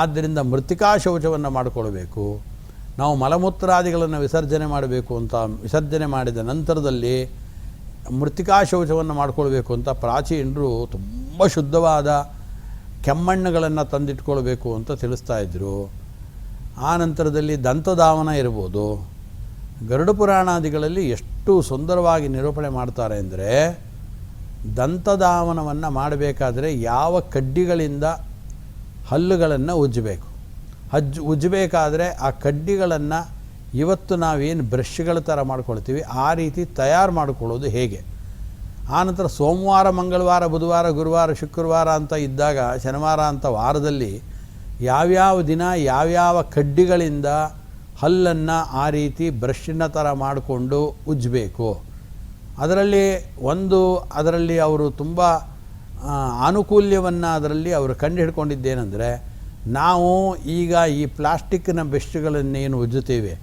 ಆದ್ದರಿಂದ ಮೃತ್ತಿಕಾ ಶೌಚವನ್ನು ಮಾಡಿಕೊಳ್ಬೇಕು. ನಾವು ಮಲಮೂತ್ರಾದಿಗಳನ್ನು ವಿಸರ್ಜನೆ ಮಾಡಬೇಕು ಅಂತ ವಿಸರ್ಜನೆ ಮಾಡಿದ ನಂತರದಲ್ಲಿ ಮೃತ್ತಿಕಾ ಶೌಚವನ್ನು ಮಾಡಿಕೊಳ್ಬೇಕು ಅಂತ ಪ್ರಾಚೀನರು ತುಂಬ ಶುದ್ಧವಾದ ಕೆಮ್ಮಣ್ಣುಗಳನ್ನು ತಂದಿಟ್ಕೊಳ್ಬೇಕು ಅಂತ ತಿಳಿಸ್ತಾ ಇದ್ದರು. ಆ ನಂತರದಲ್ಲಿ ದಂತಧಾವನ ಇರ್ಬೋದು. ಗರುಡ ಪುರಾಣಾದಿಗಳಲ್ಲಿ ಎಷ್ಟು ಸುಂದರವಾಗಿ ನಿರೂಪಣೆ ಮಾಡ್ತಾರೆ ಅಂದರೆ, ದಂತಧಾವನವನ್ನು ಮಾಡಬೇಕಾದ್ರೆ ಯಾವ ಕಡ್ಡಿಗಳಿಂದ ಹಲ್ಲುಗಳನ್ನು ಉಜ್ಜಬೇಕು, ಉಜ್ಜಬೇಕಾದ್ರೆ ಆ ಕಡ್ಡಿಗಳನ್ನು ಇವತ್ತು ನಾವೇನು ಬ್ರಷ್ಗಳ ಥರ ಮಾಡ್ಕೊಳ್ತೀವಿ ಆ ರೀತಿ ತಯಾರು ಮಾಡಿಕೊಳ್ಳೋದು ಹೇಗೆ. ಆನಂತರ ಸೋಮವಾರ, ಮಂಗಳವಾರ, ಬುಧವಾರ, ಗುರುವಾರ, ಶುಕ್ರವಾರ ಅಂತ ಇದ್ದಾಗ, ಶನಿವಾರ ಅಂತ ವಾರದಲ್ಲಿ ಯಾವ್ಯಾವ ದಿನ ಯಾವ್ಯಾವ ಕಡ್ಡಿಗಳಿಂದ ಹಲ್ಲನ್ನು ಆ ರೀತಿ ಬ್ರಷ್ನ ಥರ ಮಾಡಿಕೊಂಡು ಉಜ್ಜಬೇಕು. ಅದರಲ್ಲಿ ಅವರು ತುಂಬ ಆನುಕೂಲ್ಯವನ್ನು ಅದರಲ್ಲಿ ಅವರು ಕಂಡು ಹಿಡ್ಕೊಂಡಿದ್ದೇನೆಂದರೆ, ನಾವು ಈಗ ಈ ಪ್ಲಾಸ್ಟಿಕ್ನ ಬ್ರಷ್ಗಳನ್ನೇನು ಉಜ್ಜುತ್ತೇವೆ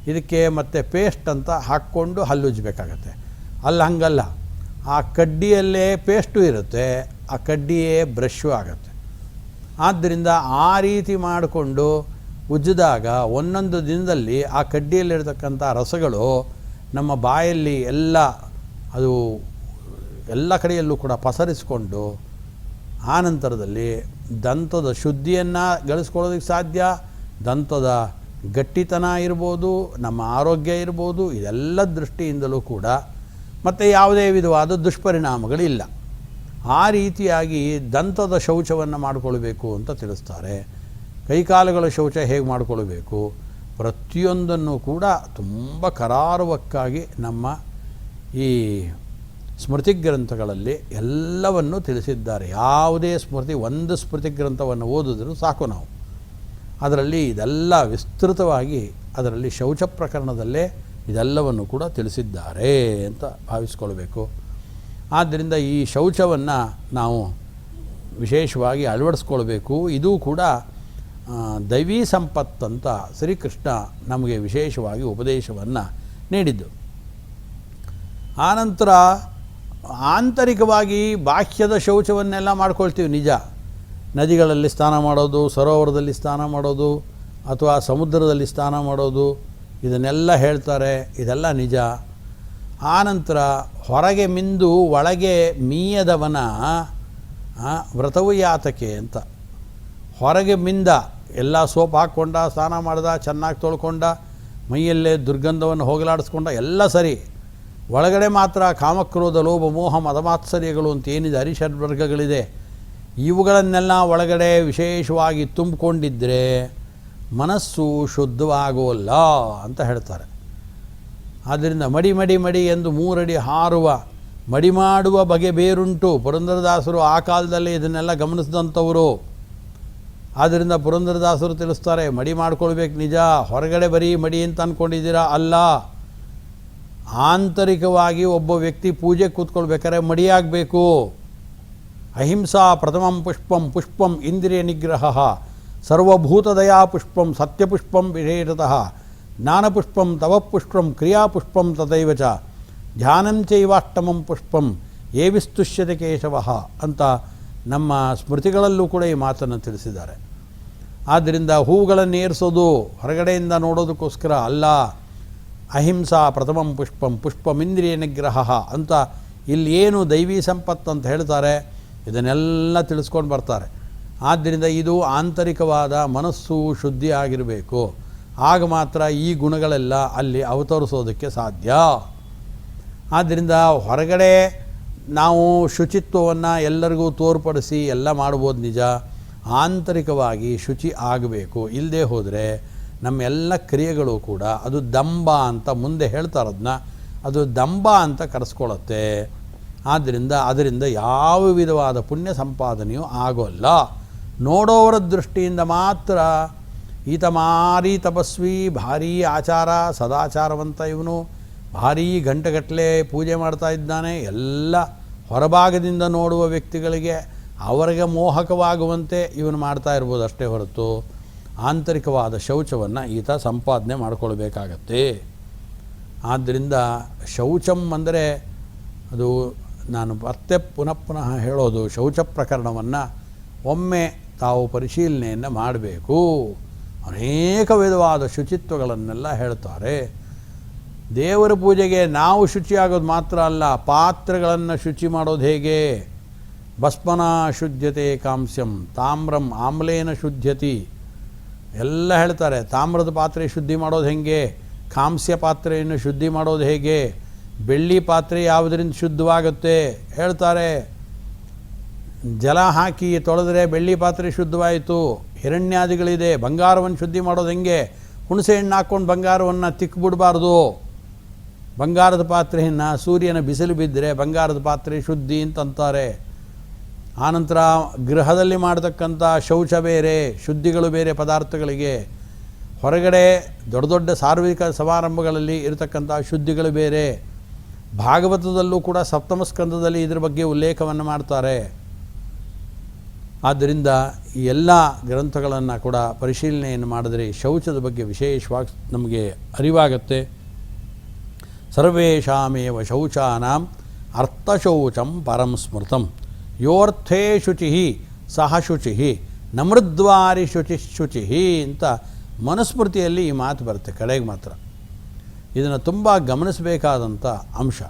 ಇದಕ್ಕೆ ಮತ್ತು ಪೇಸ್ಟ್ ಅಂತ ಹಾಕ್ಕೊಂಡು ಹಲ್ಲು ಉಜ್ಜಬೇಕಾಗತ್ತೆ. ಹಂಗಲ್ಲ, ಆ ಕಡ್ಡಿಯಲ್ಲೇ ಪೇಸ್ಟು ಇರುತ್ತೆ, ಆ ಕಡ್ಡಿಯೇ ಬ್ರಷ್ಷು ಆಗುತ್ತೆ. ಆದ್ದರಿಂದ ಆ ರೀತಿ ಮಾಡಿಕೊಂಡು ಉಜ್ಜಿದಾಗ ಒಂದೊಂದು ದಿನದಲ್ಲಿ ಆ ಕಡ್ಡಿಯಲ್ಲಿರ್ತಕ್ಕಂಥ ರಸಗಳು ನಮ್ಮ ಬಾಯಲ್ಲಿ ಅದು ಎಲ್ಲ ಕಡೆಯಲ್ಲೂ ಕೂಡ ಪಸರಿಸಿಕೊಂಡು ಆನಂತರದಲ್ಲಿ ದಂತದ ಶುದ್ಧಿಯನ್ನು ಗಳಿಸ್ಕೊಳ್ಳೋದಕ್ಕೆ ಸಾಧ್ಯ. ದಂತದ ಗಟ್ಟಿತನ ಇರ್ಬೋದು, ನಮ್ಮ ಆರೋಗ್ಯ ಇರ್ಬೋದು, ಇದೆಲ್ಲ ದೃಷ್ಟಿಯಿಂದಲೂ ಕೂಡ ಮತ್ತು ಯಾವುದೇ ವಿಧವಾದ ದುಷ್ಪರಿಣಾಮಗಳಿಲ್ಲ. ಆ ರೀತಿಯಾಗಿ ದಂತದ ಶೌಚವನ್ನು ಮಾಡಿಕೊಳ್ಬೇಕು ಅಂತ ತಿಳಿಸ್ತಾರೆ. ಕೈಕಾಲುಗಳ ಶೌಚ ಹೇಗೆ ಮಾಡಿಕೊಳ್ಬೇಕು, ಪ್ರತಿಯೊಂದನ್ನು ಕೂಡ ತುಂಬ ಕರಾರುವಕ್ಕಾಗಿ ನಮ್ಮ ಈ ಸ್ಮೃತಿ ಗ್ರಂಥಗಳಲ್ಲಿ ಎಲ್ಲವನ್ನೂ ತಿಳಿಸಿದ್ದಾರೆ. ಯಾವುದೇ ಒಂದು ಸ್ಮೃತಿ ಗ್ರಂಥವನ್ನು ಓದಿದ್ರೂ ಸಾಕು ನಾವು. ಅದರಲ್ಲಿ ಇದೆಲ್ಲ ವಿಸ್ತೃತವಾಗಿ ಅದರಲ್ಲಿ ಶೌಚ ಪ್ರಕರಣದಲ್ಲೇ ಇದೆಲ್ಲವನ್ನು ಕೂಡ ತಿಳಿಸಿದ್ದಾರೆ ಅಂತ ಭಾವಿಸ್ಕೊಳ್ಬೇಕು. ಆದ್ದರಿಂದ ಈ ಶೌಚವನ್ನು ನಾವು ವಿಶೇಷವಾಗಿ ಅಳವಡಿಸ್ಕೊಳ್ಬೇಕು. ಇದೂ ಕೂಡ ದೈವೀ ಸಂಪತ್ತಂತ ಶ್ರೀಕೃಷ್ಣ ನಮಗೆ ವಿಶೇಷವಾಗಿ ಉಪದೇಶವನ್ನು ನೀಡಿದ್ದು. ಆನಂತರ ಆಂತರಿಕವಾಗಿ ಬಾಹ್ಯದ ಶೌಚವನ್ನೆಲ್ಲ ಮಾಡ್ಕೊಳ್ತೀವಿ ನಿಜ. ನದಿಗಳಲ್ಲಿ ಸ್ನಾನ ಮಾಡೋದು, ಸರೋವರದಲ್ಲಿ ಸ್ನಾನ ಮಾಡೋದು, ಅಥವಾ ಸಮುದ್ರದಲ್ಲಿ ಸ್ನಾನ ಮಾಡೋದು, ಇದನ್ನೆಲ್ಲ ಹೇಳ್ತಾರೆ, ಇದೆಲ್ಲ ನಿಜ. ಆನಂತರ ಹೊರಗೆ ಮಿಂದು ಒಳಗೆ ಮೀಯದವನ ವ್ರತವು ಯಾತಕೆ ಅಂತ. ಹೊರಗೆ ಮಿಂದ ಎಲ್ಲ ಸೋಪ್ ಹಾಕ್ಕೊಂಡ, ಸ್ನಾನ ಮಾಡ್ದ, ಚೆನ್ನಾಗಿ ತೊಳ್ಕೊಂಡ, ಮೈಯಲ್ಲೇ ದುರ್ಗಂಧವನ್ನು ಹೋಗಲಾಡಿಸ್ಕೊಂಡ, ಎಲ್ಲ ಸರಿ. ಒಳಗಡೆ ಮಾತ್ರ ಕಾಮಕ್ರೋಧ, ಲೋಭ, ಮೋಹ, ಮದಮಾತ್ಸರ್ಯಗಳು ಅಂತ ಏನಿದೆ, ಹರಿಷಡ್ವರ್ಗಗಳಿದೆ, ಇವುಗಳನ್ನೆಲ್ಲ ಒಳಗಡೆ ವಿಶೇಷವಾಗಿ ತುಂಬಿಕೊಂಡಿದ್ದರೆ ಮನಸ್ಸು ಶುದ್ಧವಾಗೋಲ್ಲ ಅಂತ ಹೇಳ್ತಾರೆ. ಆದ್ದರಿಂದ ಮಡಿ ಎಂದು 3 ಅಡಿ ಹಾರುವ ಮಡಿ ಮಾಡುವ ಬಗೆ ಬೇರುಂಟು. ಪುರಂದರದಾಸರು ಆ ಕಾಲದಲ್ಲಿ ಇದನ್ನೆಲ್ಲ ಗಮನಿಸಿದಂಥವರು. ಆದ್ದರಿಂದ ಪುರಂದರದಾಸರು ತಿಳಿಸ್ತಾರೆ, ಮಡಿ ಮಾಡ್ಕೊಳ್ಬೇಕು ನಿಜ, ಹೊರಗಡೆ ಬರೀ ಮಡಿ ಅಂತ ಅಂದ್ಕೊಂಡಿದ್ದೀರಾ, ಅಲ್ಲ. ಆಂತರಿಕವಾಗಿ ಒಬ್ಬ ವ್ಯಕ್ತಿ ಪೂಜೆ ಕೂತ್ಕೊಳ್ಬೇಕಾದ್ರೆ ಮಡಿಯಾಗಬೇಕು. ಅಹಿಂಸಾ ಪ್ರಥಮಂ ಪುಷ್ಪಂ ಪುಷ್ಪಂ ಇಂದ್ರಿಯ ನಿಗ್ರಹ ಸರ್ವಭೂತದಯಾ ಪುಷ್ಪಂ ಸತ್ಯಪುಷ್ಪಂ ವಿಶೇಷತಃ ಜ್ಞಾನಪುಷ್ಪಂ ತವಪುಷ್ಪಂ ಕ್ರಿಯಾಪುಷ್ಪಂ ತಥೈವ ಚ ಧ್ಯಾನಂಚೈವಾಷ್ಟಮಂ ಪುಷ್ಪಂ ಏವಿಸ್ತುಷ್ಯತೆ ಕೇಶವಃ ಅಂತ ನಮ್ಮ ಸ್ಮೃತಿಗಳಲ್ಲೂ ಕೂಡ ಈ ಮಾತನ್ನು ತಿಳಿಸಿದ್ದಾರೆ. ಆದ್ದರಿಂದ ಹೂವುಗಳನ್ನು ಏರಿಸೋದು ಹೊರಗಡೆಯಿಂದ ನೋಡೋದಕ್ಕೋಸ್ಕರ ಅಲ್ಲ. ಅಹಿಂಸಾ ಪ್ರಥಮಂ ಪುಷ್ಪಂ ಪುಷ್ಪಮಿಂದ್ರಿಯ ನಿಗ್ರಹ ಅಂತ ಇಲ್ಲಿ ಏನು ದೈವೀ ಸಂಪತ್ತು ಅಂತ ಹೇಳ್ತಾರೆ ಇದನ್ನೆಲ್ಲ ತಿಳಿಸ್ಕೊಂಡು ಬರ್ತಾರೆ. ಆದ್ದರಿಂದ ಇದು ಆಂತರಿಕವಾದ ಮನಸ್ಸು ಶುದ್ಧಿ ಆಗಿರಬೇಕು. ಆಗ ಮಾತ್ರ ಈ ಗುಣಗಳೆಲ್ಲ ಅಲ್ಲಿ ಅವತರಿಸೋದಕ್ಕೆ ಸಾಧ್ಯ. ಆದ್ದರಿಂದ ಹೊರಗಡೆ ನಾವು ಶುಚಿತ್ವವನ್ನು ಎಲ್ಲರಿಗೂ ತೋರ್ಪಡಿಸಿ ಎಲ್ಲ ಮಾಡ್ಬೋದು ನಿಜ, ಆಂತರಿಕವಾಗಿ ಶುಚಿ ಆಗಬೇಕು. ಇಲ್ಲದೆ ಹೋದರೆ ನಮ್ಮೆಲ್ಲ ಕ್ರಿಯೆಗಳು ಕೂಡ ಅದು ದಂಬ ಅಂತ ಮುಂದೆ ಹೇಳ್ತಾರದನ್ನ, ಅದು ದಂಬ ಅಂತ ಕರೆಸ್ಕೊಳ್ಳುತ್ತೆ. ಆದ್ದರಿಂದ ಅದರಿಂದ ಯಾವ ವಿಧವಾದ ಪುಣ್ಯ ಸಂಪಾದನೆಯೂ ಆಗೋಲ್ಲ. ನೋಡೋವರ ದೃಷ್ಟಿಯಿಂದ ಮಾತ್ರ ಈತ ಮಾರಿ ತಪಸ್ವಿ, ಭಾರೀ ಆಚಾರ ಸದಾಚಾರವಂತ, ಇವನು ಭಾರೀ ಗಂಟೆಗಟ್ಟಲೆ ಪೂಜೆ ಮಾಡ್ತಾ ಇದ್ದಾನೆ, ಎಲ್ಲ ಹೊರಭಾಗದಿಂದ ನೋಡುವ ವ್ಯಕ್ತಿಗಳಿಗೆ ಅವರಿಗೆ ಮೋಹಕವಾಗುವಂತೆ ಇವನು ಮಾಡ್ತಾ ಇರ್ಬೋದು ಅಷ್ಟೇ ಹೊರತು ಆಂತರಿಕವಾದ ಶೌಚವನ್ನು ಈತ ಸಂಪಾದನೆ ಮಾಡಿಕೊಳ್ಬೇಕಾಗತ್ತೆ. ಆದ್ದರಿಂದ ಶೌಚಂ ಅಂದರೆ ಅದು ನಾನು ಮತ್ತೆ ಪುನಃ ಹೇಳೋದು, ಶೌಚ ಪ್ರಕರಣವನ್ನು ಒಮ್ಮೆ ತಾವು ಪರಿಶೀಲನೆಯನ್ನು ಮಾಡಬೇಕು. ಅನೇಕ ವಿಧವಾದ ಶುಚಿತ್ವಗಳನ್ನೆಲ್ಲ ಹೇಳ್ತಾರೆ. ದೇವರ ಪೂಜೆಗೆ ನಾವು ಶುಚಿಯಾಗೋದು ಮಾತ್ರ ಅಲ್ಲ, ಪಾತ್ರೆಗಳನ್ನು ಶುಚಿ ಮಾಡೋದು ಹೇಗೆ? ಭಸ್ಮನ ಶುದ್ಧತೆ ಕಾಂಸ್ಯಂ ತಾಮ್ರಂ ಆಮ್ಲೇನ ಶುದ್ಧತಿ ಎಲ್ಲ ಹೇಳ್ತಾರೆ. ತಾಮ್ರದ ಪಾತ್ರೆ ಶುದ್ಧಿ ಮಾಡೋದು ಹೇಗೆ, ಕಾಂಸ್ಯ ಪಾತ್ರೆಯನ್ನು ಶುದ್ಧಿ ಮಾಡೋದು ಹೇಗೆ, ಬೆಳ್ಳಿ ಪಾತ್ರೆ ಯಾವುದರಿಂದ ಶುದ್ಧವಾಗುತ್ತೆ ಹೇಳ್ತಾರೆ. ಜಲ ಹಾಕಿ ತೊಳೆದ್ರೆ ಬೆಳ್ಳಿ ಪಾತ್ರೆ ಶುದ್ಧವಾಯಿತು. ಹಿರಣ್ಯಾದಿಗಳಿದೆ. ಬಂಗಾರವನ್ನು ಶುದ್ಧಿ ಮಾಡೋದು ಹೆಂಗೆ? ಹುಣಸೆ ಹಣ್ಣು ಹಾಕ್ಕೊಂಡು ಬಂಗಾರವನ್ನು ತಿಕ್ಬಿಡಬಾರ್ದು. ಬಂಗಾರದ ಪಾತ್ರೆಯನ್ನು ಸೂರ್ಯನ ಬಿಸಿಲು ಬಿದ್ದರೆ ಬಂಗಾರದ ಪಾತ್ರೆ ಶುದ್ಧಿ ಅಂತಂತಾರೆ. ಆನಂತರ ಗೃಹದಲ್ಲಿ ಮಾಡತಕ್ಕಂಥ ಶೌಚ ಬೇರೆ, ಶುದ್ಧಿಗಳು ಬೇರೆ ಪದಾರ್ಥಗಳಿಗೆ. ಹೊರಗಡೆ ದೊಡ್ಡ ದೊಡ್ಡ ಸಾರ್ವಜನಿಕ ಸಮಾರಂಭಗಳಲ್ಲಿ ಇರತಕ್ಕಂಥ ಶುದ್ಧಿಗಳು ಬೇರೆ. ಭಾಗವತದಲ್ಲೂ ಕೂಡ ಸಪ್ತಮ ಸ್ಕಂದದಲ್ಲಿ ಇದರ ಬಗ್ಗೆ ಉಲ್ಲೇಖವನ್ನು ಮಾಡ್ತಾರೆ. ಆದ್ದರಿಂದ ಈ ಎಲ್ಲ ಗ್ರಂಥಗಳನ್ನು ಕೂಡ ಪರಿಶೀಲನೆಯನ್ನು ಮಾಡಿದರೆ ಶೌಚದ ಬಗ್ಗೆ ವಿಶೇಷವಾಗಿ ನಮಗೆ ಅರಿವಾಗತ್ತೆ. ಸರ್ವೇಷಾಮೇವ ಶೌಚಾನಾಂ ಅರ್ಥಶೌಚಂ ಪರಂ ಸ್ಮೃತಂ ಯೋರ್ಥೇ ಶುಚಿ ಸಹ ಶುಚಿ ನಮೃದ್ವಾರಿ ಶುಚಿ ಅಂತ ಮನುಸ್ಮೃತಿಯಲ್ಲಿ ಈ ಮಾತು ಬರುತ್ತೆ ಕಡೆಗೆ ಮಾತ್ರ. ಇದನ್ನು ತುಂಬ ಗಮನಿಸಬೇಕಾದಂಥ ಅಂಶ.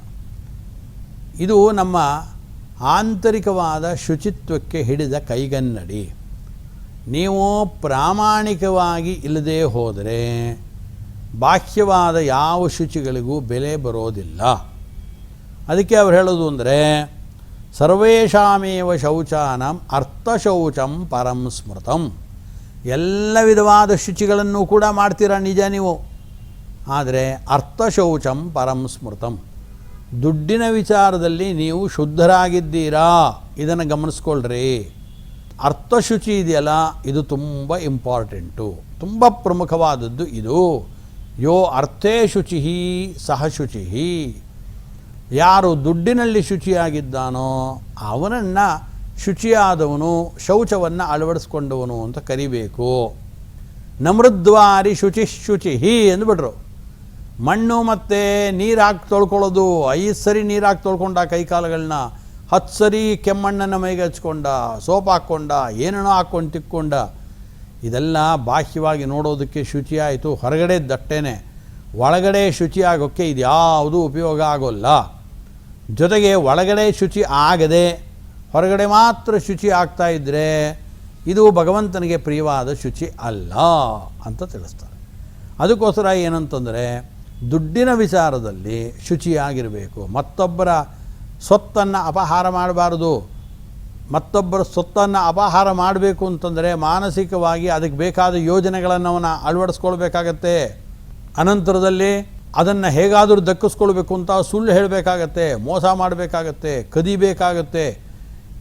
ಇದು ನಮ್ಮ ಆಂತರಿಕವಾದ ಶುಚಿತ್ವಕ್ಕೆ ಹಿಡಿದ ಕೈಗನ್ನಡಿ. ನೀವು ಪ್ರಾಮಾಣಿಕವಾಗಿ ಇಲ್ಲದೆ ಹೋದರೆ ಬಾಹ್ಯವಾದ ಯಾವ ಶುಚಿಗಳಿಗೂ ಬೆಲೆ ಬರೋದಿಲ್ಲ. ಅದಕ್ಕೆ ಅವ್ರು ಹೇಳೋದು ಅಂದರೆ ಸರ್ವೇಷಾಮೇವ ಶೌಚಾನಾಂ ಅರ್ಥಶೌಚಂ ಪರಂ ಸ್ಮೃತಂ. ಎಲ್ಲ ವಿಧವಾದ ಶುಚಿಗಳನ್ನು ಕೂಡ ಮಾಡ್ತೀರಾ ನಿಜ ನೀವು, ಆದರೆ ಅರ್ಥಶೌಚಂ ಪರಂ ಸ್ಮೃತಂ. ದುಡ್ಡಿನ ವಿಚಾರದಲ್ಲಿ ನೀವು ಶುದ್ಧರಾಗಿದ್ದೀರಾ, ಇದನ್ನು ಗಮನಿಸ್ಕೊಳ್ರಿ. ಅರ್ಥಶುಚಿ ಇದೆಯಲ್ಲ, ಇದು ತುಂಬ ಇಂಪಾರ್ಟೆಂಟು, ತುಂಬ ಪ್ರಮುಖವಾದದ್ದು ಇದು. ಯೋ ಅರ್ಥೇ ಶುಚಿ ಸಹ ಶುಚಿ. ಯಾರು ದುಡ್ಡಿನಲ್ಲಿ ಶುಚಿಯಾಗಿದ್ದಾನೋ ಅವನನ್ನು ಶುಚಿಯಾದವನು, ಶೌಚವನ್ನು ಅಳವಡಿಸ್ಕೊಂಡವನು ಅಂತ ಕರಿಬೇಕು. ನಮೃದ್ವಾರಿ ಶುಚಿ ಅಂದ್ಬಿಟ್ರು. ಮಣ್ಣು ಮತ್ತು ನೀರು ಹಾಕಿ ತೊಳ್ಕೊಳ್ಳೋದು, 5 ಸರಿ ನೀರು ಹಾಕಿ ತೊಳ್ಕೊಂಡ ಕೈಕಾಲುಗಳನ್ನ, 10 ಸರಿ ಕೆಮ್ಮಣ್ಣನ್ನು ಮೈಗೆ ಹಚ್ಕೊಂಡ, ಸೋಪ್ ಹಾಕ್ಕೊಂಡ, ಏನೇನೋ ಹಾಕ್ಕೊಂಡು ತಿಕ್ಕೊಂಡ. ಇದೆಲ್ಲ ಬಾಹ್ಯವಾಗಿ ನೋಡೋದಕ್ಕೆ ಶುಚಿಯಾಯಿತು, ಹೊರಗಡೆ ದಟ್ಟೇನೆ. ಒಳಗಡೆ ಶುಚಿಯಾಗೋಕ್ಕೆ ಇದು ಯಾವುದೂ ಉಪಯೋಗ ಆಗೋಲ್ಲ. ಜೊತೆಗೆ ಒಳಗಡೆ ಶುಚಿ ಆಗದೆ ಹೊರಗಡೆ ಮಾತ್ರ ಶುಚಿ ಆಗ್ತಾ ಇದ್ದರೆ ಇದು ಭಗವಂತನಿಗೆ ಪ್ರಿಯವಾದ ಶುಚಿ ಅಲ್ಲ ಅಂತ ತಿಳಿಸ್ತಾರೆ. ಅದಕ್ಕೋಸ್ಕರ ಏನಂತಂದರೆ ದುಡ್ಡಿನ ವಿಚಾರದಲ್ಲಿ ಶುಚಿಯಾಗಿರಬೇಕು. ಮತ್ತೊಬ್ಬರ ಸ್ವತ್ತನ್ನು ಅಪಹಾರ ಮಾಡಬಾರ್ದು. ಮತ್ತೊಬ್ಬರ ಸ್ವತ್ತನ್ನು ಅಪಹಾರ ಮಾಡಬೇಕು ಅಂತಂದರೆ ಮಾನಸಿಕವಾಗಿ ಅದಕ್ಕೆ ಬೇಕಾದ ಯೋಜನೆಗಳನ್ನು ಅವನ ಅಳವಡಿಸ್ಕೊಳ್ಬೇಕಾಗತ್ತೆ. ಅನಂತರದಲ್ಲಿ ಅದನ್ನು ಹೇಗಾದರೂ ದಕ್ಕಿಸ್ಕೊಳ್ಬೇಕು ಅಂತ ಸುಳ್ಳು ಹೇಳಬೇಕಾಗತ್ತೆ, ಮೋಸ ಮಾಡಬೇಕಾಗತ್ತೆ, ಕದಿಬೇಕಾಗತ್ತೆ.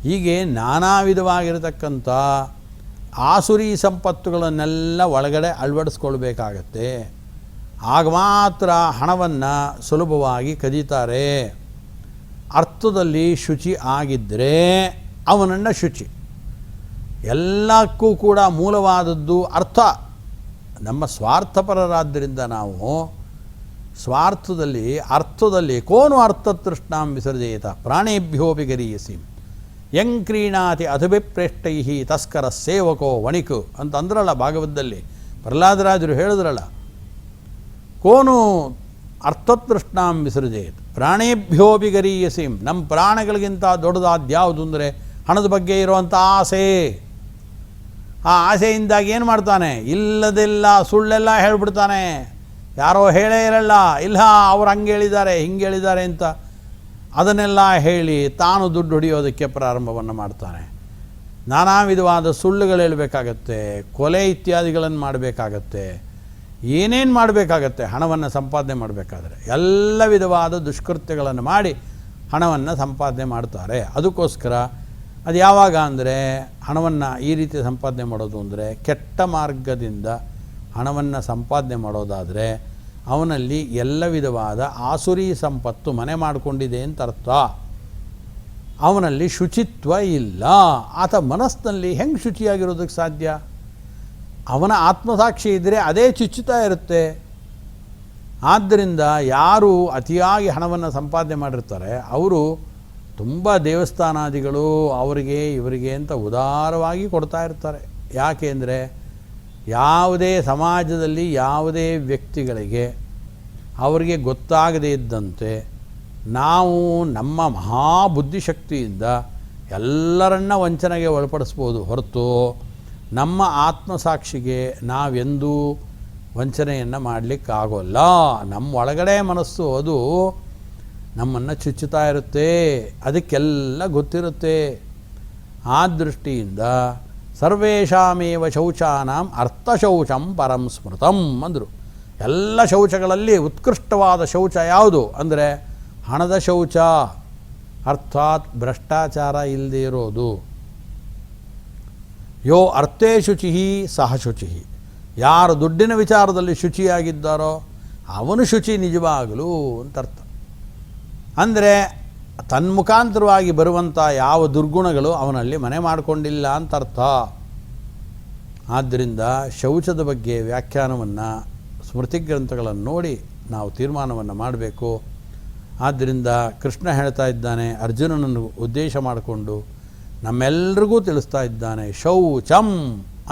ಹೀಗೆ ನಾನಾ ವಿಧವಾಗಿರತಕ್ಕಂಥ ಆಸುರಿ ಸಂಪತ್ತುಗಳನ್ನೆಲ್ಲ ಒಳಗಡೆ ಅಳವಡಿಸ್ಕೊಳ್ಬೇಕಾಗತ್ತೆ. ಆಗ ಮಾತ್ರ ಹಣವನ್ನು ಸುಲಭವಾಗಿ ಕದೀತಾರೆ. ಅರ್ಥದಲ್ಲಿ ಶುಚಿ ಆಗಿದ್ದರೆ ಅವನನ್ನು ಶುಚಿ. ಎಲ್ಲಕ್ಕೂ ಕೂಡ ಮೂಲವಾದದ್ದು ಅರ್ಥ. ನಮ್ಮ ಸ್ವಾರ್ಥಪರರಾದ್ದರಿಂದ ನಾವು ಸ್ವಾರ್ಥದಲ್ಲಿ ಅರ್ಥದಲ್ಲಿ ಕೋನು ಅರ್ಥತೃಷ್ಣಾಂ ವಿಸರ್ಜೇತ ಪ್ರಾಣೇಭ್ಯೋಪಿ ಗರೀಯಸಿ ಯಂಕ್ರೀಣಾತಿ ಅಧಭಿಪ್ರೇಷ್ಟೈ ತಸ್ಕರ ಸೇವಕೋ ವಣಿಕು ಅಂತ ಅಂದ್ರಲ್ಲ ಭಾಗವತದಲ್ಲಿ. ಪ್ರಹ್ಲಾದರಾಜರು ಹೇಳಿದ್ರಲ್ಲ, ಕೋನು ಅರ್ಥತೃಷ್ಣಾಂ ವಿಸರ್ಜೇತ್ ಪ್ರಾಣೇಭ್ಯೋಪಿ ಗರೀಯಸಿಂ. ನಮ್ಮ ಪ್ರಾಣಗಳಿಗಿಂತ ದೊಡ್ಡದಾದ್ಯಾವುದು ಅಂದರೆ ಹಣದ ಬಗ್ಗೆ ಇರುವಂಥ ಆಸೆ. ಆ ಆಸೆಯಿಂದಾಗಿ ಏನು ಮಾಡ್ತಾನೆ? ಇಲ್ಲದೆಲ್ಲ ಸುಳ್ಳೆಲ್ಲ ಹೇಳ್ಬಿಡ್ತಾನೆ. ಯಾರೋ ಹೇಳೇ ಇರಲ್ಲ, ಇಲ್ಲ ಅವ್ರು ಹಂಗೆ ಹೇಳಿದ್ದಾರೆ ಹಿಂಗೆ ಹೇಳಿದ್ದಾರೆ ಅಂತ ಅದನ್ನೆಲ್ಲ ಹೇಳಿ ತಾನು ದುಡ್ಡು ಹೊಡೆಯೋದಕ್ಕೆ ಪ್ರಾರಂಭವನ್ನು ಮಾಡ್ತಾನೆ. ನಾನಾ ವಿಧವಾದ ಸುಳ್ಳುಗಳು ಹೇಳಬೇಕಾಗತ್ತೆ, ಕೊಲೆ ಇತ್ಯಾದಿಗಳನ್ನು ಮಾಡಬೇಕಾಗತ್ತೆ, ಏನೇನು ಮಾಡಬೇಕಾಗತ್ತೆ ಹಣವನ್ನು ಸಂಪಾದನೆ ಮಾಡಬೇಕಾದ್ರೆ. ಎಲ್ಲ ವಿಧವಾದ ದುಷ್ಕೃತ್ಯಗಳನ್ನು ಮಾಡಿ ಹಣವನ್ನು ಸಂಪಾದನೆ ಮಾಡ್ತಾರೆ. ಅದಕ್ಕೋಸ್ಕರ ಅದು ಯಾವಾಗ ಅಂದರೆ ಹಣವನ್ನು ಈ ರೀತಿ ಸಂಪಾದನೆ ಮಾಡೋದು ಅಂದರೆ ಕೆಟ್ಟ ಮಾರ್ಗದಿಂದ ಹಣವನ್ನು ಸಂಪಾದನೆ ಮಾಡೋದಾದರೆ ಅವನಲ್ಲಿ ಎಲ್ಲ ವಿಧವಾದ ಆಸುರಿ ಸಂಪತ್ತು ಮನೆ ಮಾಡಿಕೊಂಡಿದೆ ಅಂತ ಅರ್ಥ. ಅವನಲ್ಲಿ ಶುಚಿತ್ವ ಇಲ್ಲ. ಆತ ಮನಸ್ಸಿನಲ್ಲಿ ಹೆಂಗೆ ಶುಚಿಯಾಗಿರೋದಕ್ಕೆ ಸಾಧ್ಯ? ಅವನ ಆತ್ಮಸಾಕ್ಷಿ ಇದ್ದರೆ ಅದೇ ಚುಚ್ಚುತ್ತಾ ಇರುತ್ತೆ. ಆದ್ದರಿಂದ ಯಾರು ಅತಿಯಾಗಿ ಹಣವನ್ನು ಸಂಪಾದನೆ ಮಾಡಿರ್ತಾರೆ ಅವರು ತುಂಬ ದೇವಸ್ಥಾನಾದಿಗಳು ಅವರಿಗೆ ಇವರಿಗೆ ಅಂತ ಉದಾರವಾಗಿ ಕೊಡ್ತಾ ಇರ್ತಾರೆ. ಯಾಕೆ ಅಂದರೆ ಯಾವುದೇ ಸಮಾಜದಲ್ಲಿ ಯಾವುದೇ ವ್ಯಕ್ತಿಗಳಿಗೆ ಅವರಿಗೆ ಗೊತ್ತಾಗದೇ ಇದ್ದಂತೆ ನಾವು ನಮ್ಮ ಮಹಾಬುದ್ಧಿಶಕ್ತಿಯಿಂದ ಎಲ್ಲರನ್ನ ವಂಚನೆಗೆ ಒಳಪಡಿಸ್ಬೋದು ಹೊರತು ನಮ್ಮ ಆತ್ಮಸಾಕ್ಷಿಗೆ ನಾವೆಂದೂ ವಂಚನೆಯನ್ನು ಮಾಡಲಿಕ್ಕಾಗೋಲ್ಲ. ನಮ್ಮ ಒಳಗಡೆ ಮನಸ್ಸು ಅದು ನಮ್ಮನ್ನು ಚುಚ್ಚುತ್ತಾ ಇರುತ್ತೆ, ಅದಕ್ಕೆಲ್ಲ ಗೊತ್ತಿರುತ್ತೆ. ಆ ದೃಷ್ಟಿಯಿಂದ ಸರ್ವೇಷಾಮೇವ ಶೌಚಾನಾಂ ಅರ್ಥಶೌಚಂ ಪರಂ ಸ್ಮೃತಂ ಅಂದರು. ಎಲ್ಲ ಶೌಚಗಳಲ್ಲಿ ಉತ್ಕೃಷ್ಟವಾದ ಶೌಚ ಯಾವುದು ಅಂದರೆ ಹಣದ ಶೌಚ, ಅರ್ಥಾತ್ ಭ್ರಷ್ಟಾಚಾರ ಇಲ್ಲದೆ ಇರೋದು. ಯೋ ಅರ್ಥೇ ಶುಚಿ ಸಹ ಶುಚಿ. ಯಾರು ದುಡ್ಡಿನ ವಿಚಾರದಲ್ಲಿ ಶುಚಿಯಾಗಿದ್ದಾರೋ ಅವನು ಶುಚಿ ನಿಜವಾಗಲು ಅಂತ ಅರ್ಥ. ಅಂದರೆ ತನ್ಮುಖಾಂತರವಾಗಿ ಬರುವಂಥ ಯಾವ ದುರ್ಗುಣಗಳು ಅವನಲ್ಲಿ ಮನೆ ಮಾಡಿಕೊಂಡಿಲ್ಲ ಅಂತ ಅರ್ಥ. ಆದ್ದರಿಂದ ಶೌಚದ ಬಗ್ಗೆ ವ್ಯಾಖ್ಯಾನವನ್ನು ಸ್ಮೃತಿ ಗ್ರಂಥಗಳನ್ನು ನೋಡಿ ನಾವು ತೀರ್ಮಾನವನ್ನು ಮಾಡಬೇಕು. ಆದ್ದರಿಂದ ಕೃಷ್ಣ ಹೇಳ್ತಾ ಇದ್ದಾನೆ, ಅರ್ಜುನನನ್ನು ಉದ್ದೇಶ ಮಾಡಿಕೊಂಡು ನಮ್ಮೆಲ್ಲರಿಗೂ ತಿಳಿಸ್ತಾ ಇದ್ದಾನೆ, ಶೌಚಂ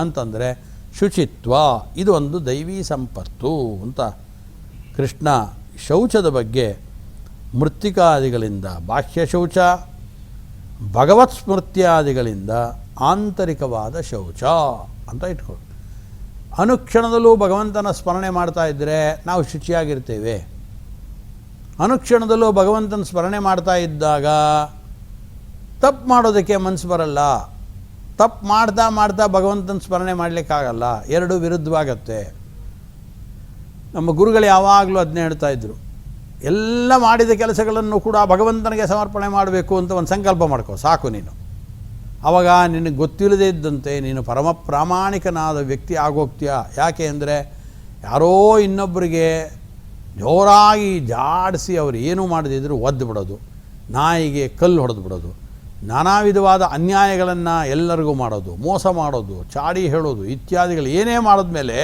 ಅಂತಂದರೆ ಶುಚಿತ್ವ, ಇದು ಒಂದು ದೈವೀ ಸಂಪತ್ತು ಅಂತ ಕೃಷ್ಣ ಶೌಚದ ಬಗ್ಗೆ ಮೃತ್ತಿಕಾದಿಗಳಿಂದ ಬಾಹ್ಯ ಶೌಚ, ಭಗವತ್ ಸ್ಮೃತ್ಯಾದಿಗಳಿಂದ ಆಂತರಿಕವಾದ ಶೌಚ ಅಂತ ಇಟ್ಕೊಳ್ಳಿ. ಅನುಕ್ಷಣದಲ್ಲೂ ಭಗವಂತನ ಸ್ಮರಣೆ ಮಾಡ್ತಾ ಇದ್ದರೆ ನಾವು ಶುಚಿಯಾಗಿರ್ತೇವೆ. ಅನುಕ್ಷಣದಲ್ಲೂ ಭಗವಂತನ ಸ್ಮರಣೆ ಮಾಡ್ತಾ ಇದ್ದಾಗ ತಪ್ಪು ಮಾಡೋದಕ್ಕೆ ಮನಸ್ಸು ಬರಲ್ಲ. ತಪ್ಪು ಮಾಡ್ತಾ ಮಾಡ್ತಾ ಭಗವಂತನ ಸ್ಮರಣೆ ಮಾಡಲಿಕ್ಕಾಗಲ್ಲ, ಎರಡು ವಿರುದ್ಧವಾಗತ್ತೆ. ನಮ್ಮ ಗುರುಗಳು ಯಾವಾಗಲೂ ಅದನ್ನೇ ಹೇಳ್ತಾ ಇದ್ದರು, ಎಲ್ಲ ಮಾಡಿದ ಕೆಲಸಗಳನ್ನು ಕೂಡ ಭಗವಂತನಿಗೆ ಸಮರ್ಪಣೆ ಮಾಡಬೇಕು ಅಂತ ಒಂದು ಸಂಕಲ್ಪ ಮಾಡ್ಕೋ ಸಾಕು ನೀನು. ಆವಾಗ ನಿನಗೆ ಗೊತ್ತಿಲ್ಲದೇ ಇದ್ದಂತೆ ನೀನು ಪರಮ ಪ್ರಾಮಾಣಿಕನಾದ ವ್ಯಕ್ತಿ ಆಗೋಗ್ತೀಯ. ಯಾಕೆ ಅಂದರೆ ಯಾರೋ ಇನ್ನೊಬ್ಬರಿಗೆ ಜೋರಾಗಿ ಜಾಡಿಸಿ ಅವರು ಏನೂ ಮಾಡದಿದ್ದರೂ ಒದ್ದು ಬಿಡೋದು, ನಾಯಿಗೆ ಕಲ್ಲು ಹೊಡೆದು ಬಿಡೋದು, ನಾನಾ ವಿಧವಾದ ಅನ್ಯಾಯಗಳನ್ನು ಎಲ್ಲರಿಗೂ ಮಾಡೋದು, ಮೋಸ ಮಾಡೋದು, ಚಾಡಿ ಹೇಳೋದು ಇತ್ಯಾದಿಗಳು ಏನೇ ಮಾಡಿದ್ಮೇಲೆ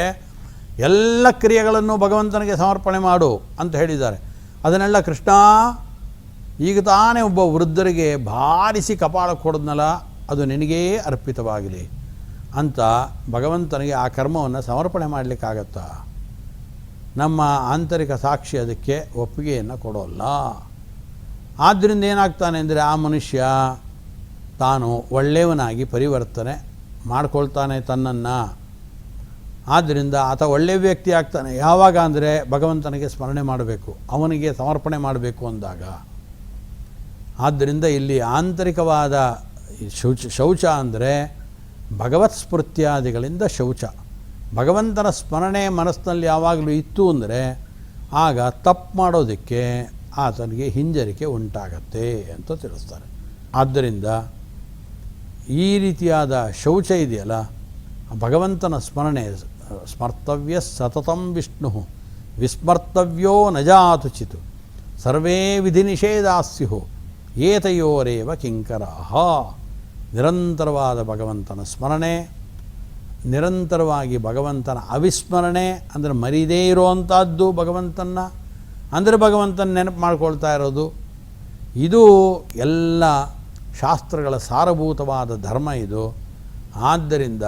ಎಲ್ಲ ಕ್ರಿಯೆಗಳನ್ನು ಭಗವಂತನಿಗೆ ಸಮರ್ಪಣೆ ಮಾಡು ಅಂತ ಹೇಳಿದ್ದಾರೆ. ಅದನ್ನೆಲ್ಲ ಕೃಷ್ಣ ಈಗ ತಾನೇ ಒಬ್ಬ ವೃದ್ಧರಿಗೆ ಭಾರಿಸಿ ಕಪಾಳಕ್ಕೆ ಹೊಡೆದ್ನಲ್ಲ, ಅದು ನಿನಗೇ ಅರ್ಪಿತವಾಗಲಿ ಅಂತ ಭಗವಂತನಿಗೆ ಆ ಕರ್ಮವನ್ನು ಸಮರ್ಪಣೆ ಮಾಡಲಿಕ್ಕಾಗತ್ತಾ? ನಮ್ಮ ಆಂತರಿಕ ಸಾಕ್ಷಿ ಅದಕ್ಕೆ ಒಪ್ಪಿಗೆಯನ್ನು ಕೊಡೋಲ್ಲ. ಆದ್ದರಿಂದ ಏನಾಗ್ತಾನೆ ಅಂದರೆ ಆ ಮನುಷ್ಯ ತಾನು ಒಳ್ಳೆಯವನಾಗಿ ಪರಿವರ್ತನೆ ಮಾಡ್ಕೊಳ್ತಾನೆ ತನ್ನನ್ನು. ಆದ್ದರಿಂದ ಆತ ಒಳ್ಳೆಯ ವ್ಯಕ್ತಿ ಆಗ್ತಾನೆ ಯಾವಾಗ ಅಂದರೆ ಭಗವಂತನಿಗೆ ಸ್ಮರಣೆ ಮಾಡಬೇಕು, ಅವನಿಗೆ ಸಮರ್ಪಣೆ ಮಾಡಬೇಕು ಅಂದಾಗ. ಆದ್ದರಿಂದ ಇಲ್ಲಿ ಆಂತರಿಕವಾದ ಶೌಚ ಅಂದರೆ ಭಗವತ್ ಸ್ಮೃತ್ಯಾದಿಗಳಿಂದ ಶೌಚ. ಭಗವಂತನ ಸ್ಮರಣೆ ಮನಸ್ಸಿನಲ್ಲಿ ಯಾವಾಗಲೂ ಇತ್ತು ಅಂದರೆ ಆಗ ತಪ್ಪು ಮಾಡೋದಕ್ಕೆ ಆತನಿಗೆ ಹಿಂಜರಿಕೆ ಉಂಟಾಗತ್ತೆ ಅಂತ ತಿಳಿಸ್ತಾರೆ. ಆದ್ದರಿಂದ ಈ ರೀತಿಯಾದ ಶೌಚ ಇದೆಯಲ್ಲ, ಭಗವಂತನ ಸ್ಮರಣೆ ಸ್ಮರ್ತವ್ಯ ಸತತಂ ವಿಷ್ಣು ವಿಸ್ಮರ್ತವ್ಯೋ ನ ಜಾತುಚಿತ್ ಸರ್ವೇ ವಿಧಿ ನಿಷೇಧಾಸ್ಯು ಏತಯೋರೇವ ಕಿಂಕರಾಹ. ನಿರಂತರವಾದ ಭಗವಂತನ ಸ್ಮರಣೆ, ನಿರಂತರವಾಗಿ ಭಗವಂತನ ಅವಿಸ್ಮರಣೆ ಅಂದರೆ ಮರೀದೇ ಇರುವಂಥದ್ದು ಭಗವಂತನ, ಅಂದರೆ ಭಗವಂತನ ನೆನಪು ಮಾಡ್ಕೊಳ್ತಾ ಇರೋದು, ಇದು ಎಲ್ಲ ಶಾಸ್ತ್ರಗಳ ಸಾರಭೂತವಾದ ಧರ್ಮ ಇದು. ಆದ್ದರಿಂದ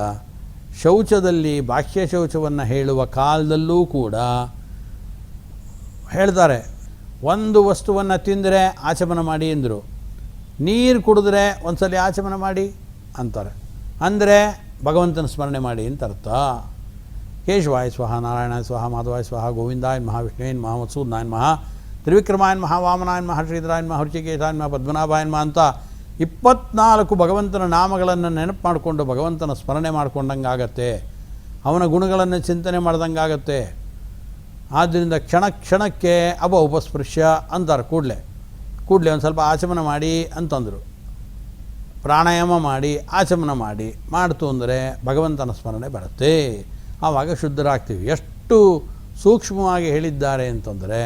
ಶೌಚದಲ್ಲಿ ಬಾಹ್ಯ ಶೌಚವನ್ನು ಹೇಳುವ ಕಾಲದಲ್ಲೂ ಕೂಡ ಹೇಳ್ತಾರೆ, ಒಂದು ವಸ್ತುವನ್ನು ತಿಂದರೆ ಆಚಮನ ಮಾಡಿ ಎಂದರು, ನೀರು ಕುಡಿದ್ರೆ ಒಂದು ಸಲ ಆಚಮನ ಮಾಡಿ ಅಂತಾರೆ. ಅಂದರೆ ಭಗವಂತನ ಸ್ಮರಣೆ ಮಾಡಿ ಅಂತ ಅರ್ಥ. ಕೇಶವಾಯ ಸ್ವಹ, ನಾರಾಯಣಾಯ ಸ್ವಹ, ಮಾಧವಾಯ ಸ್ವಹ, ಗೋವಿಂದಾಯ ಮಹಾ, ವಿಷ್ಣುಯನ್ ಮಹಾ, ಮತ್ಸೂದನಾಯ ಮಹಾ, ತ್ರಿವಿಕ್ರಮಾಯನ್ ಮಹಾ, ವಾಮನಾಯನ್ ಮಹಾ, ಶ್ರೀಧರಾಯನ್ ಮಹಾ, ಹೃಷಿಕೇಶಾಯನ್ ಮಹಾ, ಪದ್ಮನಾಭಾಯನ್ ಮಹಾ ಅಂತ 24 ಭಗವಂತನ ನಾಮಗಳನ್ನು ನೆನಪು ಮಾಡಿಕೊಂಡು ಭಗವಂತನ ಸ್ಮರಣೆ ಮಾಡ್ಕೊಂಡಂಗಾಗತ್ತೆ, ಅವನ ಗುಣಗಳನ್ನು ಚಿಂತನೆ ಮಾಡ್ದಂಗಾಗತ್ತೆ. ಆದ್ದರಿಂದ ಕ್ಷಣ ಕ್ಷಣಕ್ಕೆ ಉಪಸ್ಪೃಶ್ಯ ಅಂತಾರೆ. ಕೂಡಲೇ ಒಂದು ಸ್ವಲ್ಪ ಆಚಮನ ಮಾಡಿ ಅಂತಂದರು, ಪ್ರಾಣಾಯಾಮ ಮಾಡಿ ಆಚಮನ ಮಾಡಿ ಮಾಡ್ತು ಅಂದರೆ ಭಗವಂತನ ಸ್ಮರಣೆ ಬರುತ್ತೆ, ಆವಾಗ ಶುದ್ಧರಾಗ್ತೀವಿ. ಎಷ್ಟು ಸೂಕ್ಷ್ಮವಾಗಿ ಹೇಳಿದ್ದಾರೆ ಅಂತಂದರೆ,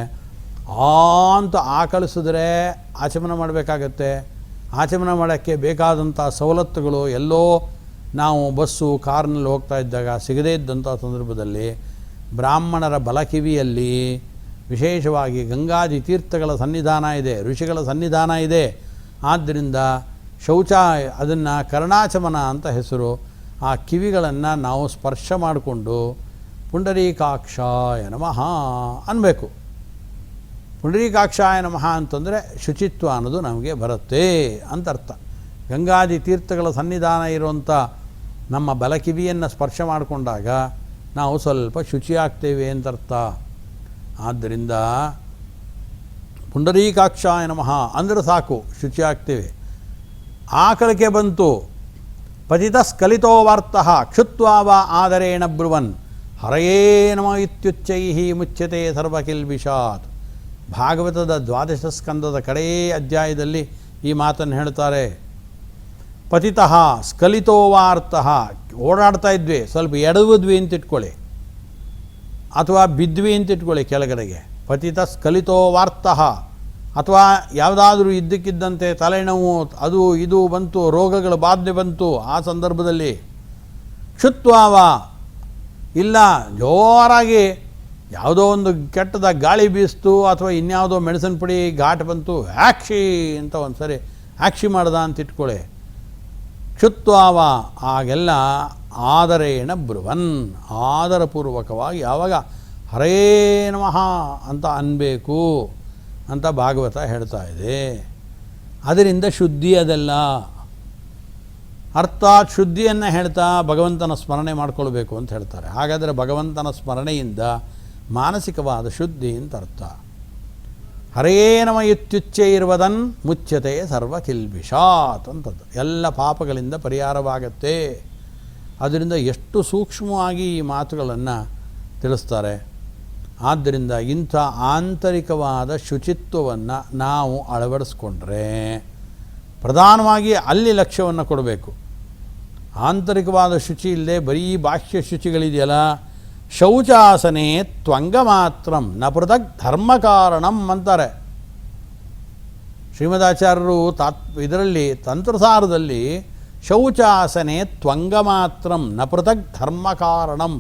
ಅಂತ ಆಕಳಿಸಿದ್ರೆ ಆಚಮನ ಮಾಡಬೇಕಾಗತ್ತೆ. ಆಚಮನ ಮಾಡೋಕ್ಕೆ ಬೇಕಾದಂಥ ಸವಲತ್ತುಗಳು ಎಲ್ಲೋ ನಾವು ಬಸ್ಸು ಕಾರ್ನಲ್ಲಿ ಹೋಗ್ತಾ ಇದ್ದಾಗ ಸಿಗದೇ ಇದ್ದಂಥ ಸಂದರ್ಭದಲ್ಲಿ ಬ್ರಾಹ್ಮಣರ ಬಲಕಿವಿಯಲ್ಲಿ ವಿಶೇಷವಾಗಿ ಗಂಗಾದಿ ತೀರ್ಥಗಳ ಸನ್ನಿಧಾನ ಇದೆ, ಋಷಿಗಳ ಸನ್ನಿಧಾನ ಇದೆ. ಆದ್ದರಿಂದ ಶೌಚ ಅದನ್ನು ಕರ್ಣಾಚಮನ ಅಂತ ಹೆಸರು. ಆ ಕಿವಿಗಳನ್ನು ನಾವು ಸ್ಪರ್ಶ ಮಾಡಿಕೊಂಡು ಪುಂಡರೀಕಾಕ್ಷಾಯ ನಮಃ ಅನ್ನಬೇಕು. ಪುಂಡರೀಕಾಕ್ಷಾಯ ನಮಃ ಅಂತಂದರೆ ಶುಚಿತ್ವ ಅನ್ನೋದು ನಮಗೆ ಬರುತ್ತೆ ಅಂತ ಅರ್ಥ. ಗಂಗಾದಿ ತೀರ್ಥಗಳ ಸನ್ನಿಧಾನ ಇರುವಂಥ ನಮ್ಮ ಬಲಕಿವಿಯನ್ನು ಸ್ಪರ್ಶ ಮಾಡಿಕೊಂಡಾಗ ನಾವು ಸ್ವಲ್ಪ ಶುಚಿಯಾಗ್ತೇವೆ ಅಂತ ಅರ್ಥ. ಆದ್ದರಿಂದ ಪುಂಡರೀಕಾಕ್ಷಾಯ ನಮಃ ಅಂದರೆ ಸಾಕು, ಶುಚಿಯಾಗ್ತೇವೆ. ಆಕಳಿಕೆ ಬಂತು, ಪತಿತ ಸ್ಖಲಿತೋ ವಾರ್ತಃ ಕ್ಷುತ್ವಾ ವಾ ಆದರೇಣ ಬ್ರುವನ್ ಹರಯೇ ನಮಃ ಇತ್ಯುಚ್ಚೈಃ ಮುಚ್ಯತೆ ಸರ್ವಕಿಲ್ಬಿಷಾತ್. ಭಾಗವತದ 12ನೇ ಸ್ಕಂದದ ಕಡೆಯೇ ಅಧ್ಯಾಯದಲ್ಲಿ ಈ ಮಾತನ್ನು ಹೇಳ್ತಾರೆ. ಪತಿತಃ ಸ್ಖಲಿತೋ ವಾರ್ತಃ, ಓಡಾಡ್ತಾ ಇದ್ವಿ, ಸ್ವಲ್ಪ ಎಡವುದ್ವಿ ಅಂತ ಇಟ್ಕೊಳ್ಳಿ, ಅಥವಾ ಬಿದ್ವಿ ಅಂತ ಇಟ್ಕೊಳ್ಳಿ ಕೆಳಗಡೆಗೆ. ಪತಿತ ಸ್ಖಲಿತೋ ವಾರ್ತಃ, ಅಥವಾ ಯಾವುದಾದ್ರೂ ಇದ್ದಕ್ಕಿದ್ದಂತೆ ತಲೆನೋವು ಅದು ಇದು ಬಂತು, ರೋಗಗಳ ಬಾಧೆ ಬಂತು, ಆ ಸಂದರ್ಭದಲ್ಲಿ ಕ್ಷುತ್ವಾವ ಇಲ್ಲ ಜೋರಾಗಿ ಯಾವುದೋ ಒಂದು ಕೆಟ್ಟದ ಗಾಳಿ ಬೀಸ್ತು, ಅಥವಾ ಇನ್ಯಾವುದೋ ಮೆಡಿಸಿನ್ ಪುಡಿ ಘಾಟ್ ಬಂತು, ಆಕ್ಷಿ ಅಂತ ಒಂದು ಸರಿ ಆಕ್ಷಿ ಮಾಡ್ದ ಅಂತ ಇಟ್ಕೊಳ್ಳಿ. ಕ್ಷುತ್ವಾವ ಆಗೆಲ್ಲ ಆದರೇಣ ಬ್ರುವನ್, ಆದರಪೂರ್ವಕವಾಗಿ ಯಾವಾಗ ಹರೇ ನಮಃ ಅಂತ ಅನ್ಬೇಕು ಅಂತ ಭಾಗವತ ಹೇಳ್ತಾ ಇದೆ. ಅದರಿಂದ ಶುದ್ಧಿ ಅದೆಲ್ಲ. ಅರ್ಥಾತ್ ಶುದ್ಧಿಯನ್ನು ಹೇಳ್ತಾ ಭಗವಂತನ ಸ್ಮರಣೆ ಮಾಡಿಕೊಳ್ಬೇಕು ಅಂತ ಹೇಳ್ತಾರೆ. ಹಾಗಾದರೆ ಭಗವಂತನ ಸ್ಮರಣೆಯಿಂದ ಮಾನಸಿಕವಾದ ಶುದ್ಧಿ ಅಂತ ಅರ್ಥ. ಹರೇ ನಮ ಇತ್ಯುಚ್ಚೆ ಇರುವುದನ್ ಮುಚ್ಯತೆ ಸರ್ವ ಕಿಲ್ಬಿಷಾತ್ ಅಂತದ್ದು. ಎಲ್ಲ ಪಾಪಗಳಿಂದ ಪರಿಹಾರವಾಗತ್ತೆ. ಅದರಿಂದ ಎಷ್ಟು ಸೂಕ್ಷ್ಮವಾಗಿ ಈ ಮಾತುಗಳನ್ನು ತಿಳಿಸ್ತಾರೆ. ಆದ್ದರಿಂದ ಇಂಥ ಆಂತರಿಕವಾದ ಶುಚಿತ್ವವನ್ನು ನಾವು ಅಳವಡಿಸ್ಕೊಂಡ್ರೆ ಪ್ರಧಾನವಾಗಿ ಅಲ್ಲಿ ಲಕ್ಷ್ಯವನ್ನು ಕೊಡಬೇಕು. ಆಂತರಿಕವಾದ ಶುಚಿ ಇಲ್ಲದೆ ಬರೀ ಬಾಹ್ಯ ಶುಚಿಗಳಿದೆಯಲ್ಲ, ಶೌಚಾಸನೆ ತ್ವಂಗ ಮಾತ್ರಂ ನ ಪೃಥಕ್ ಧರ್ಮ ಕಾರಣಂ ಅಂತಾರೆ ಶ್ರೀಮದಾಚಾರ್ಯರು. ಇದರಲ್ಲಿ ತಂತ್ರಸಾರದಲ್ಲಿ ಶೌಚಾಸನೆ ತ್ವಂಗ ಮಾತ್ರಂ ನ ಪೃಥಕ್ ಧರ್ಮ ಕಾರಣಂ,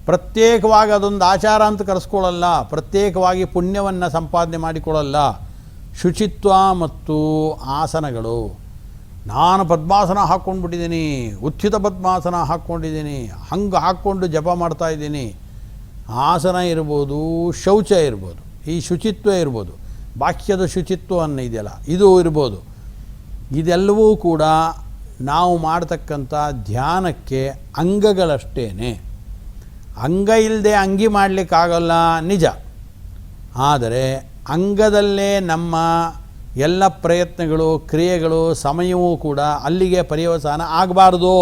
ಪ್ರತ್ಯೇಕವಾಗಿ ಅದೊಂದು ಆಚಾರ ಅಂತ ಕರೆಸ್ಕೊಳ್ಳಲ್ಲ, ಪ್ರತ್ಯೇಕವಾಗಿ ಪುಣ್ಯವನ್ನು ಸಂಪಾದನೆ ಮಾಡಿಕೊಳ್ಳಲ್ಲ. ಶುಚಿತ್ವ ಮತ್ತು ಆಸನಗಳು, ನಾನು ಪದ್ಮಾಸನ ಹಾಕ್ಕೊಂಡ್ಬಿಟ್ಟಿದ್ದೀನಿ, ಉತ್ಥಿತ ಪದ್ಮಾಸನ ಹಾಕ್ಕೊಂಡಿದ್ದೀನಿ, ಹಂಗೆ ಹಾಕ್ಕೊಂಡು ಜಪ ಮಾಡ್ತಾಯಿದ್ದೀನಿ. ಆಸನ ಇರ್ಬೋದು, ಶೌಚ ಇರ್ಬೋದು, ಈ ಶುಚಿತ್ವ ಇರ್ಬೋದು, ಬಾಹ್ಯದ ಶುಚಿತ್ವ ಅನ್ನೋ ಇದೆಯಲ್ಲ ಇದು ಇರ್ಬೋದು. ಇದೆಲ್ಲವೂ ಕೂಡ ನಾವು ಮಾಡ್ತಕ್ಕಂಥ ಧ್ಯಾನಕ್ಕೆ ಅಂಗಗಳಷ್ಟೇ. ಅಂಗ ಇಲ್ಲದೆ ಅಂಗಿ ಮಾಡಲಿಕ್ಕಾಗಲ್ಲ ನಿಜ, ಆದರೆ ಅಂಗದಲ್ಲೇ ನಮ್ಮ ಎಲ್ಲ ಪ್ರಯತ್ನಗಳು ಕ್ರಿಯೆಗಳು ಸಮಯವೂ ಕೂಡ ಅಲ್ಲಿಗೆ ಪರ್ಯವಸಾನ ಆಗಬಾರ್ದು.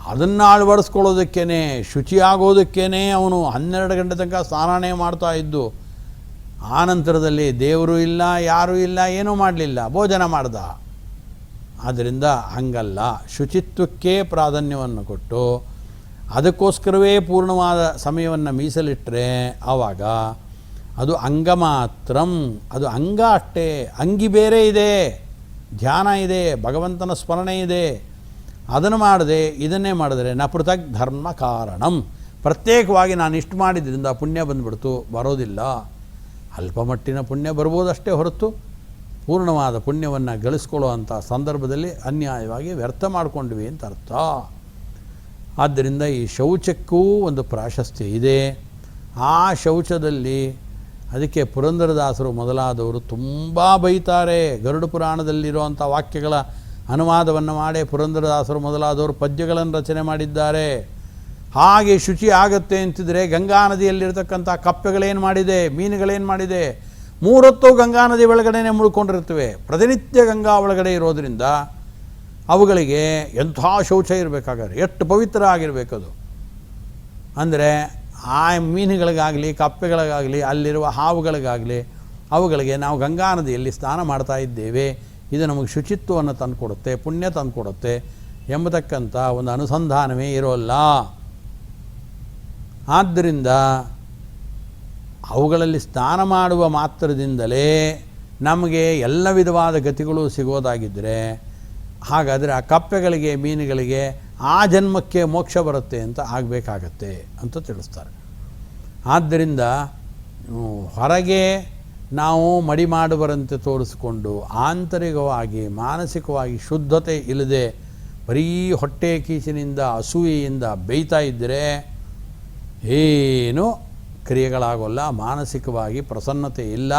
ಅದನ್ನು ಅಳವಡಿಸ್ಕೊಳ್ಳೋದಕ್ಕೇ, ಶುಚಿಯಾಗೋದಕ್ಕೇ ಅವನು 12 ಗಂಟೆ ತನಕ ಸ್ನಾನನೇ ಮಾಡ್ತಾ ಇದ್ದು, ಆನಂತರದಲ್ಲಿ ದೇವರು ಇಲ್ಲ, ಯಾರೂ ಇಲ್ಲ, ಏನೂ ಮಾಡಲಿಲ್ಲ, ಭೋಜನ ಮಾಡ್ದ. ಆದ್ದರಿಂದ ಹಂಗಲ್ಲ, ಶುಚಿತ್ವಕ್ಕೆ ಪ್ರಾಧಾನ್ಯವನ್ನು ಕೊಟ್ಟು ಅದಕ್ಕೋಸ್ಕರವೇ ಪೂರ್ಣವಾದ ಸಮಯವನ್ನು ಮೀಸಲಿಟ್ಟರೆ ಆವಾಗ ಅದು ಅಂಗ ಮಾತ್ರಂ, ಅದು ಅಂಗ ಅಷ್ಟೇ. ಅಂಗಿ ಬೇರೆ ಇದೆ, ಧ್ಯಾನ ಇದೆ, ಭಗವಂತನ ಸ್ಮರಣೆ ಇದೆ. ಅದನ್ನು ಮಾಡದೆ ಇದನ್ನೇ ಮಾಡಿದ್ರೆ ನ ಪೃಥಕ್ ಧರ್ಮ ಕಾರಣಂ, ಪ್ರತ್ಯೇಕವಾಗಿ ನಾನು ಇಷ್ಟು ಮಾಡಿದ್ರಿಂದ ಪುಣ್ಯ ಬಂದುಬಿಡ್ತು, ಬರೋದಿಲ್ಲ. ಅಲ್ಪಮಟ್ಟಿನ ಪುಣ್ಯ ಬರ್ಬೋದಷ್ಟೇ ಹೊರತು ಪೂರ್ಣವಾದ ಪುಣ್ಯವನ್ನು ಗಳಿಸ್ಕೊಳ್ಳುವಂಥ ಸಂದರ್ಭದಲ್ಲಿ ಅನ್ಯಾಯವಾಗಿ ವ್ಯರ್ಥ ಮಾಡಿಕೊಂಡ್ವಿ ಅಂತ ಅರ್ಥ. ಆದ್ದರಿಂದ ಈ ಶೌಚಕ್ಕೂ ಒಂದು ಪ್ರಾಶಸ್ತ್ಯ ಇದೆ. ಆ ಶೌಚದಲ್ಲಿ ಅದಕ್ಕೆ ಪುರಂದರದಾಸರು ಮೊದಲಾದವರು ತುಂಬ ಬೈತಾರೆ. ಗರುಡ ಪುರಾಣದಲ್ಲಿರುವಂಥ ವಾಕ್ಯಗಳ ಅನುವಾದವನ್ನು ಮಾಡಿ ಪುರಂದರದಾಸರು ಮೊದಲಾದವರು ಪದ್ಯಗಳನ್ನು ರಚನೆ ಮಾಡಿದ್ದಾರೆ. ಹಾಗೆ ಶುಚಿ ಆಗತ್ತೆ ಅಂತಿದ್ರೆ ಗಂಗಾ ನದಿಯಲ್ಲಿರ್ತಕ್ಕಂಥ ಕಪ್ಪೆಗಳೇನು ಮಾಡಿದೆ, ಮೀನುಗಳೇನು ಮಾಡಿದೆ, 3 ಹೊತ್ತು ಗಂಗಾ ನದಿ ಒಳಗಡೆನೇ ಮುಳ್ಕೊಂಡಿರ್ತವೆ. ಪ್ರತಿನಿತ್ಯ ಗಂಗಾ ಒಳಗಡೆ ಇರೋದರಿಂದ ಅವುಗಳಿಗೆ ಎಂಥ ಶೌಚ ಇರಬೇಕಾದ್ರೆ, ಎಷ್ಟು ಪವಿತ್ರ ಆಗಿರಬೇಕದು. ಅಂದರೆ ಆ ಮೀನುಗಳಿಗಾಗಲಿ ಕಪ್ಪೆಗಳಿಗಾಗಲಿ ಅಲ್ಲಿರುವ ಹಾವುಗಳಿಗಾಗಲಿ ಅವುಗಳಿಗೆ ನಾವು ಗಂಗಾ ನದಿಯಲ್ಲಿ ಸ್ನಾನ ಮಾಡ್ತಾ ಇದ್ದೇವೆ, ಇದು ನಮಗೆ ಶುಚಿತ್ವವನ್ನು ತಂದುಕೊಡುತ್ತೆ, ಪುಣ್ಯ ತಂದುಕೊಡುತ್ತೆ ಎಂಬತಕ್ಕಂಥ ಒಂದು ಅನುಸಂಧಾನವೇ ಇರೋಲ್ಲ. ಆದ್ದರಿಂದ ಅವುಗಳಲ್ಲಿ ಸ್ನಾನ ಮಾಡುವ ಮಾತ್ರದಿಂದಲೇ ನಮಗೆ ಎಲ್ಲ ವಿಧವಾದ ಗತಿಗಳು ಸಿಗೋದಾಗಿದ್ದರೆ ಹಾಗಾದರೆ ಆ ಕಪ್ಪೆಗಳಿಗೆ ಮೀನುಗಳಿಗೆ ಆ ಜನ್ಮಕ್ಕೆ ಮೋಕ್ಷ ಬರುತ್ತೆ ಅಂತ ಆಗಬೇಕಾಗತ್ತೆ ಅಂತ ತಿಳಿಸ್ತಾರೆ. ಆದ್ದರಿಂದ ಹೊರಗೆ ನಾವು ಮಡಿ ಮಾಡುವರಂತೆ ತೋರಿಸಿಕೊಂಡು ಆಂತರಿಕವಾಗಿ ಮಾನಸಿಕವಾಗಿ ಶುದ್ಧತೆ ಇಲ್ಲದೆ ಬರೀ ಹೊಟ್ಟೆ ಕೀಚಿನಿಂದ ಅಸೂಯೆಯಿಂದ ಬೇಯ್ತಾ ಇದ್ದರೆ ಏನೂ ಕ್ರಿಯೆಗಳಾಗೋಲ್ಲ, ಮಾನಸಿಕವಾಗಿ ಪ್ರಸನ್ನತೆ ಇಲ್ಲ.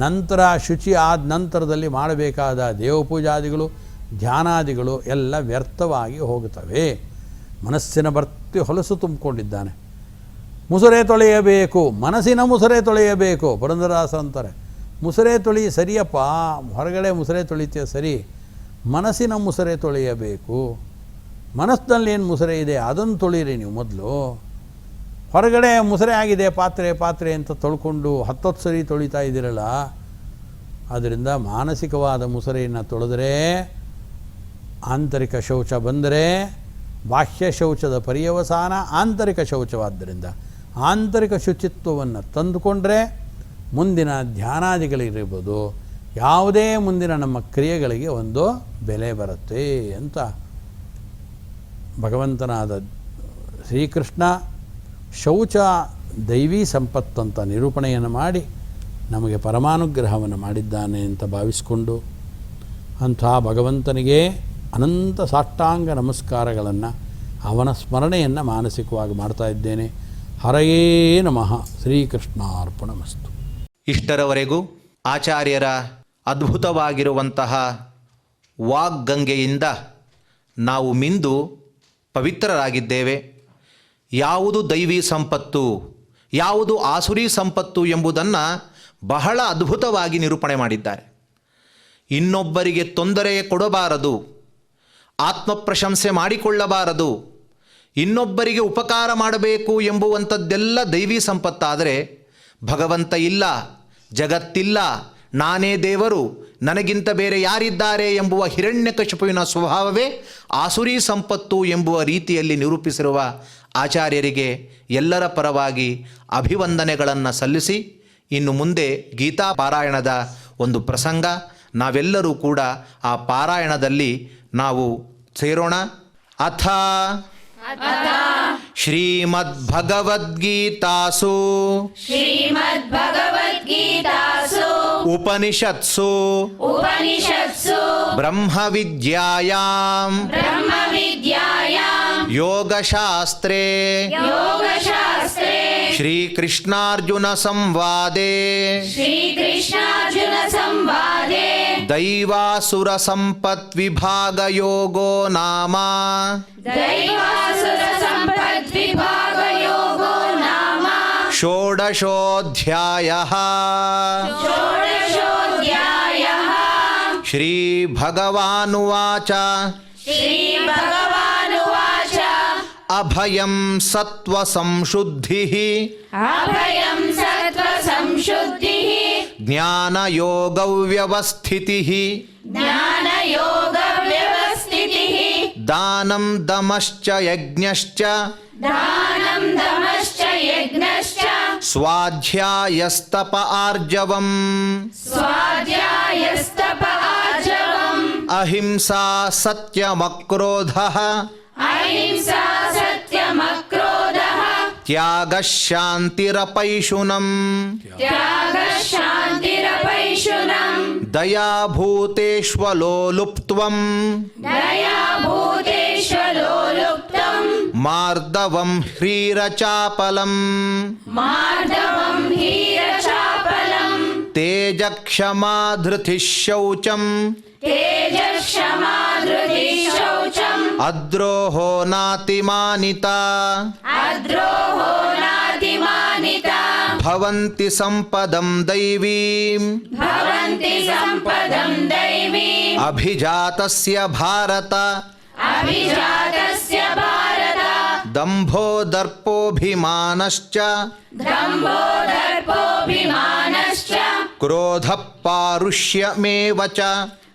ನಂತರ ಶುಚಿ ಆದ ನಂತರದಲ್ಲಿ ಮಾಡಬೇಕಾದ ದೇವಪೂಜಾದಿಗಳು ಧ್ಯಾನಾದಿಗಳು ಎಲ್ಲ ವ್ಯರ್ಥವಾಗಿ ಹೋಗುತ್ತವೆ. ಮನಸ್ಸಿನ ಭರ್ತಿ ಹೊಲಸು ತುಂಬಿಕೊಂಡಿದ್ದಾನೆ. ಮುಸುರೆ ತೊಳೆಯಬೇಕು, ಮನಸ್ಸಿನ ಮುಸುರೆ ತೊಳೆಯಬೇಕು. ಪುರಂದರದಾಸ ಅಂತಾರೆ, ಮುಸುರೆ ತೊಳಿ ಸರಿಯಪ್ಪ, ಹೊರಗಡೆ ಮುಸುರೆ ತೊಳಿತೀಯ ಸರಿ, ಮನಸ್ಸಿನ ಮುಸುರೆ ತೊಳೆಯಬೇಕು. ಮನಸ್ಸಿನಲ್ಲಿ ಏನು ಮುಸುರೆ ಇದೆ ಅದನ್ನು ತೊಳೀರಿ ನೀವು ಮೊದಲು. ಹೊರಗಡೆ ಮುಸುರೆ ಆಗಿದೆ ಪಾತ್ರೆ ಅಂತ ತೊಳ್ಕೊಂಡು 10 ಸರಿ ತೊಳಿತಾ ಇದ್ದೀರಲ್ಲ, ಆದ್ದರಿಂದ ಮಾನಸಿಕವಾದ ಮುಸುರೆಯನ್ನು ತೊಳೆದರೆ ಆಂತರಿಕ ಶೌಚ ಬಂದರೆ ಬಾಹ್ಯ ಶೌಚದ ಪರ್ಯವಸಾನ ಆಂತರಿಕ ಶೌಚವಾದ್ದರಿಂದ ಆಂತರಿಕ ಶುಚಿತ್ವವನ್ನು ತಂದುಕೊಂಡ್ರೆ ಮುಂದಿನ ಧ್ಯಾನಾದಿಗಳಿರ್ಬೋದು, ಯಾವುದೇ ಮುಂದಿನ ನಮ್ಮ ಕ್ರಿಯೆಗಳಿಗೆ ಒಂದು ಬೆಲೆ ಬರುತ್ತೆ ಅಂತ ಭಗವಂತನಾದ ಶ್ರೀಕೃಷ್ಣ ಶೌಚ ದೈವೀ ಸಂಪತ್ತಂತ ನಿರೂಪಣೆಯನ್ನು ಮಾಡಿ ನಮಗೆ ಪರಮಾನುಗ್ರಹವನ್ನು ಮಾಡಿದ್ದಾನೆ ಅಂತ ಭಾವಿಸಿಕೊಂಡು ಅಂಥ ಭಗವಂತನಿಗೆ ಅನಂತ ಸಾಷ್ಟಾಂಗ ನಮಸ್ಕಾರಗಳನ್ನು ಅವನ ಸ್ಮರಣೆಯನ್ನು ಮಾನಸಿಕವಾಗಿ ಮಾಡ್ತಾ ಇದ್ದೇನೆ. ಹರಯೇ ನಮಃ. ಶ್ರೀಕೃಷ್ಣಾರ್ಪಣಮಸ್ತು. ಇಷ್ಟರವರೆಗೂ ಆಚಾರ್ಯರ ಅದ್ಭುತವಾಗಿರುವಂತಹ ವಾಗ್ಗಂಗೆಯಿಂದ ನಾವು ಮಿಂದು ಪವಿತ್ರರಾಗಿದ್ದೇವೆ. ಯಾವುದು ದೈವಿ ಸಂಪತ್ತು, ಯಾವುದು ಆಸುರಿ ಸಂಪತ್ತು ಎಂಬುದನ್ನು ಬಹಳ ಅದ್ಭುತವಾಗಿ ನಿರೂಪಣೆ ಮಾಡಿದ್ದಾರೆ. ಇನ್ನೊಬ್ಬರಿಗೆ ತೊಂದರೆ ಕೊಡಬಾರದು, ಆತ್ಮಪ್ರಶಂಸೆ ಮಾಡಿಕೊಳ್ಳಬಾರದು, ಇನ್ನೊಬ್ಬರಿಗೆ ಉಪಕಾರ ಮಾಡಬೇಕು ಎಂಬುವಂಥದ್ದೆಲ್ಲ ದೈವಿ ಸಂಪತ್ತಾದರೆ ಭಗವಂತ ಇಲ್ಲ, ಜಗತ್ತಿಲ್ಲ, ನಾನೇ ದೇವರು, ನನಗಿಂತ ಬೇರೆ ಯಾರಿದ್ದಾರೆ ಎಂಬುವ ಹಿರಣ್ಯಕಶಿಪುವಿನ ಸ್ವಭಾವವೇ ಆಸುರಿ ಸಂಪತ್ತು ಎಂಬುವ ರೀತಿಯಲ್ಲಿ ನಿರೂಪಿಸಿರುವ ಆಚಾರ್ಯರಿಗೆ ಎಲ್ಲರ ಪರವಾಗಿ ಅಭಿವಂದನೆಗಳನ್ನು ಸಲ್ಲಿಸಿ, ಇನ್ನು ಮುಂದೆ ಗೀತಾ ಪಾರಾಯಣದ ಒಂದು ಪ್ರಸಂಗ, ನಾವೆಲ್ಲರೂ ಕೂಡ ಆ ಪಾರಾಯಣದಲ್ಲಿ ನಾವು ಸೇರೋಣ. ಅಥ ಶ್ರೀಮದ್ಭಗವದ್ಗೀತಾಸು ಉಪನಿಷತ್ಸು ಬ್ರಹ್ಮವಿದ್ಯಾಯಾಂ ಯೋಗಶಾಸ್ತ್ರೇ ಶ್ರೀಕೃಷ್ಣಾರ್ಜುನ ಸಂವಾದೇ ದೈವಾಸುರ ಸಂಪತ್ ವಿಭಾಗ ಯೋಗೋ ನಾಮ ಷೋಡಶೋಧ್ಯಾಯಃ. ಶ್ರೀಭಗವಾನುವಾಚ ಅಭಯಂ ಸತ್ವ ಸಂಶುದ್ಧಿಃ ಜ್ಞಾನಯೋಗವ್ಯವಸ್ಥಿತಿಃ ದಾನಂ ದಮಶ್ಚ ಯಜ್ಞಶ್ಚ दानं दमश्च यज्ञश्च ಸ್ವಾಧ್ಯಾಯಸ್ತಪ ಆರ್ಜವಂ स्वाध्यायस्तप आर्जवम् ಅಹಿಂಸಾ ಸತ್ಯಮಕ್ರೋಧಃ अहिंसा सत्यमक्रोधः ತ್ಯಾಗಃ ಶಾಂತಿರಪೈಶುನಂ त्यागः शान्तिरपैशुनम् ದಯಾಭೂತೇಷ್ವಲೋಲುಪ್ತ್ವಂ दयाभूतेष्वलोलुप्तम् ಮಾರ್ದವಂ ಹ್ರೀರಚಾಪಲಂ मार्दवम् हीरचापलम् ತೇಜಕ್ಷಮಾ ಧೃತಿಃ ಶೌಚಂ तेजक्षमा धृतिः शौचम् ಅದ್ರೋಹೋ ನಾತಿಮಾನಿತಾ अद्रोहो नातिमानिता ಭವಂತಿ ಸಂಪದಂ ದೈವೀಂ भवन्ति सम्पदम् दैवीम् ಅಭಿಜಾತಸ್ಯ ಭಾರತ अभिजातस्य भारत ದಂಭೋ ದರ್ಪೋಭಿಮಾನಶ್ಚ दम्भो दर्पोऽभिमानश्च ಕ್ರೋಧಃ ಪಾರುಷ್ಯಮೇವ ಚ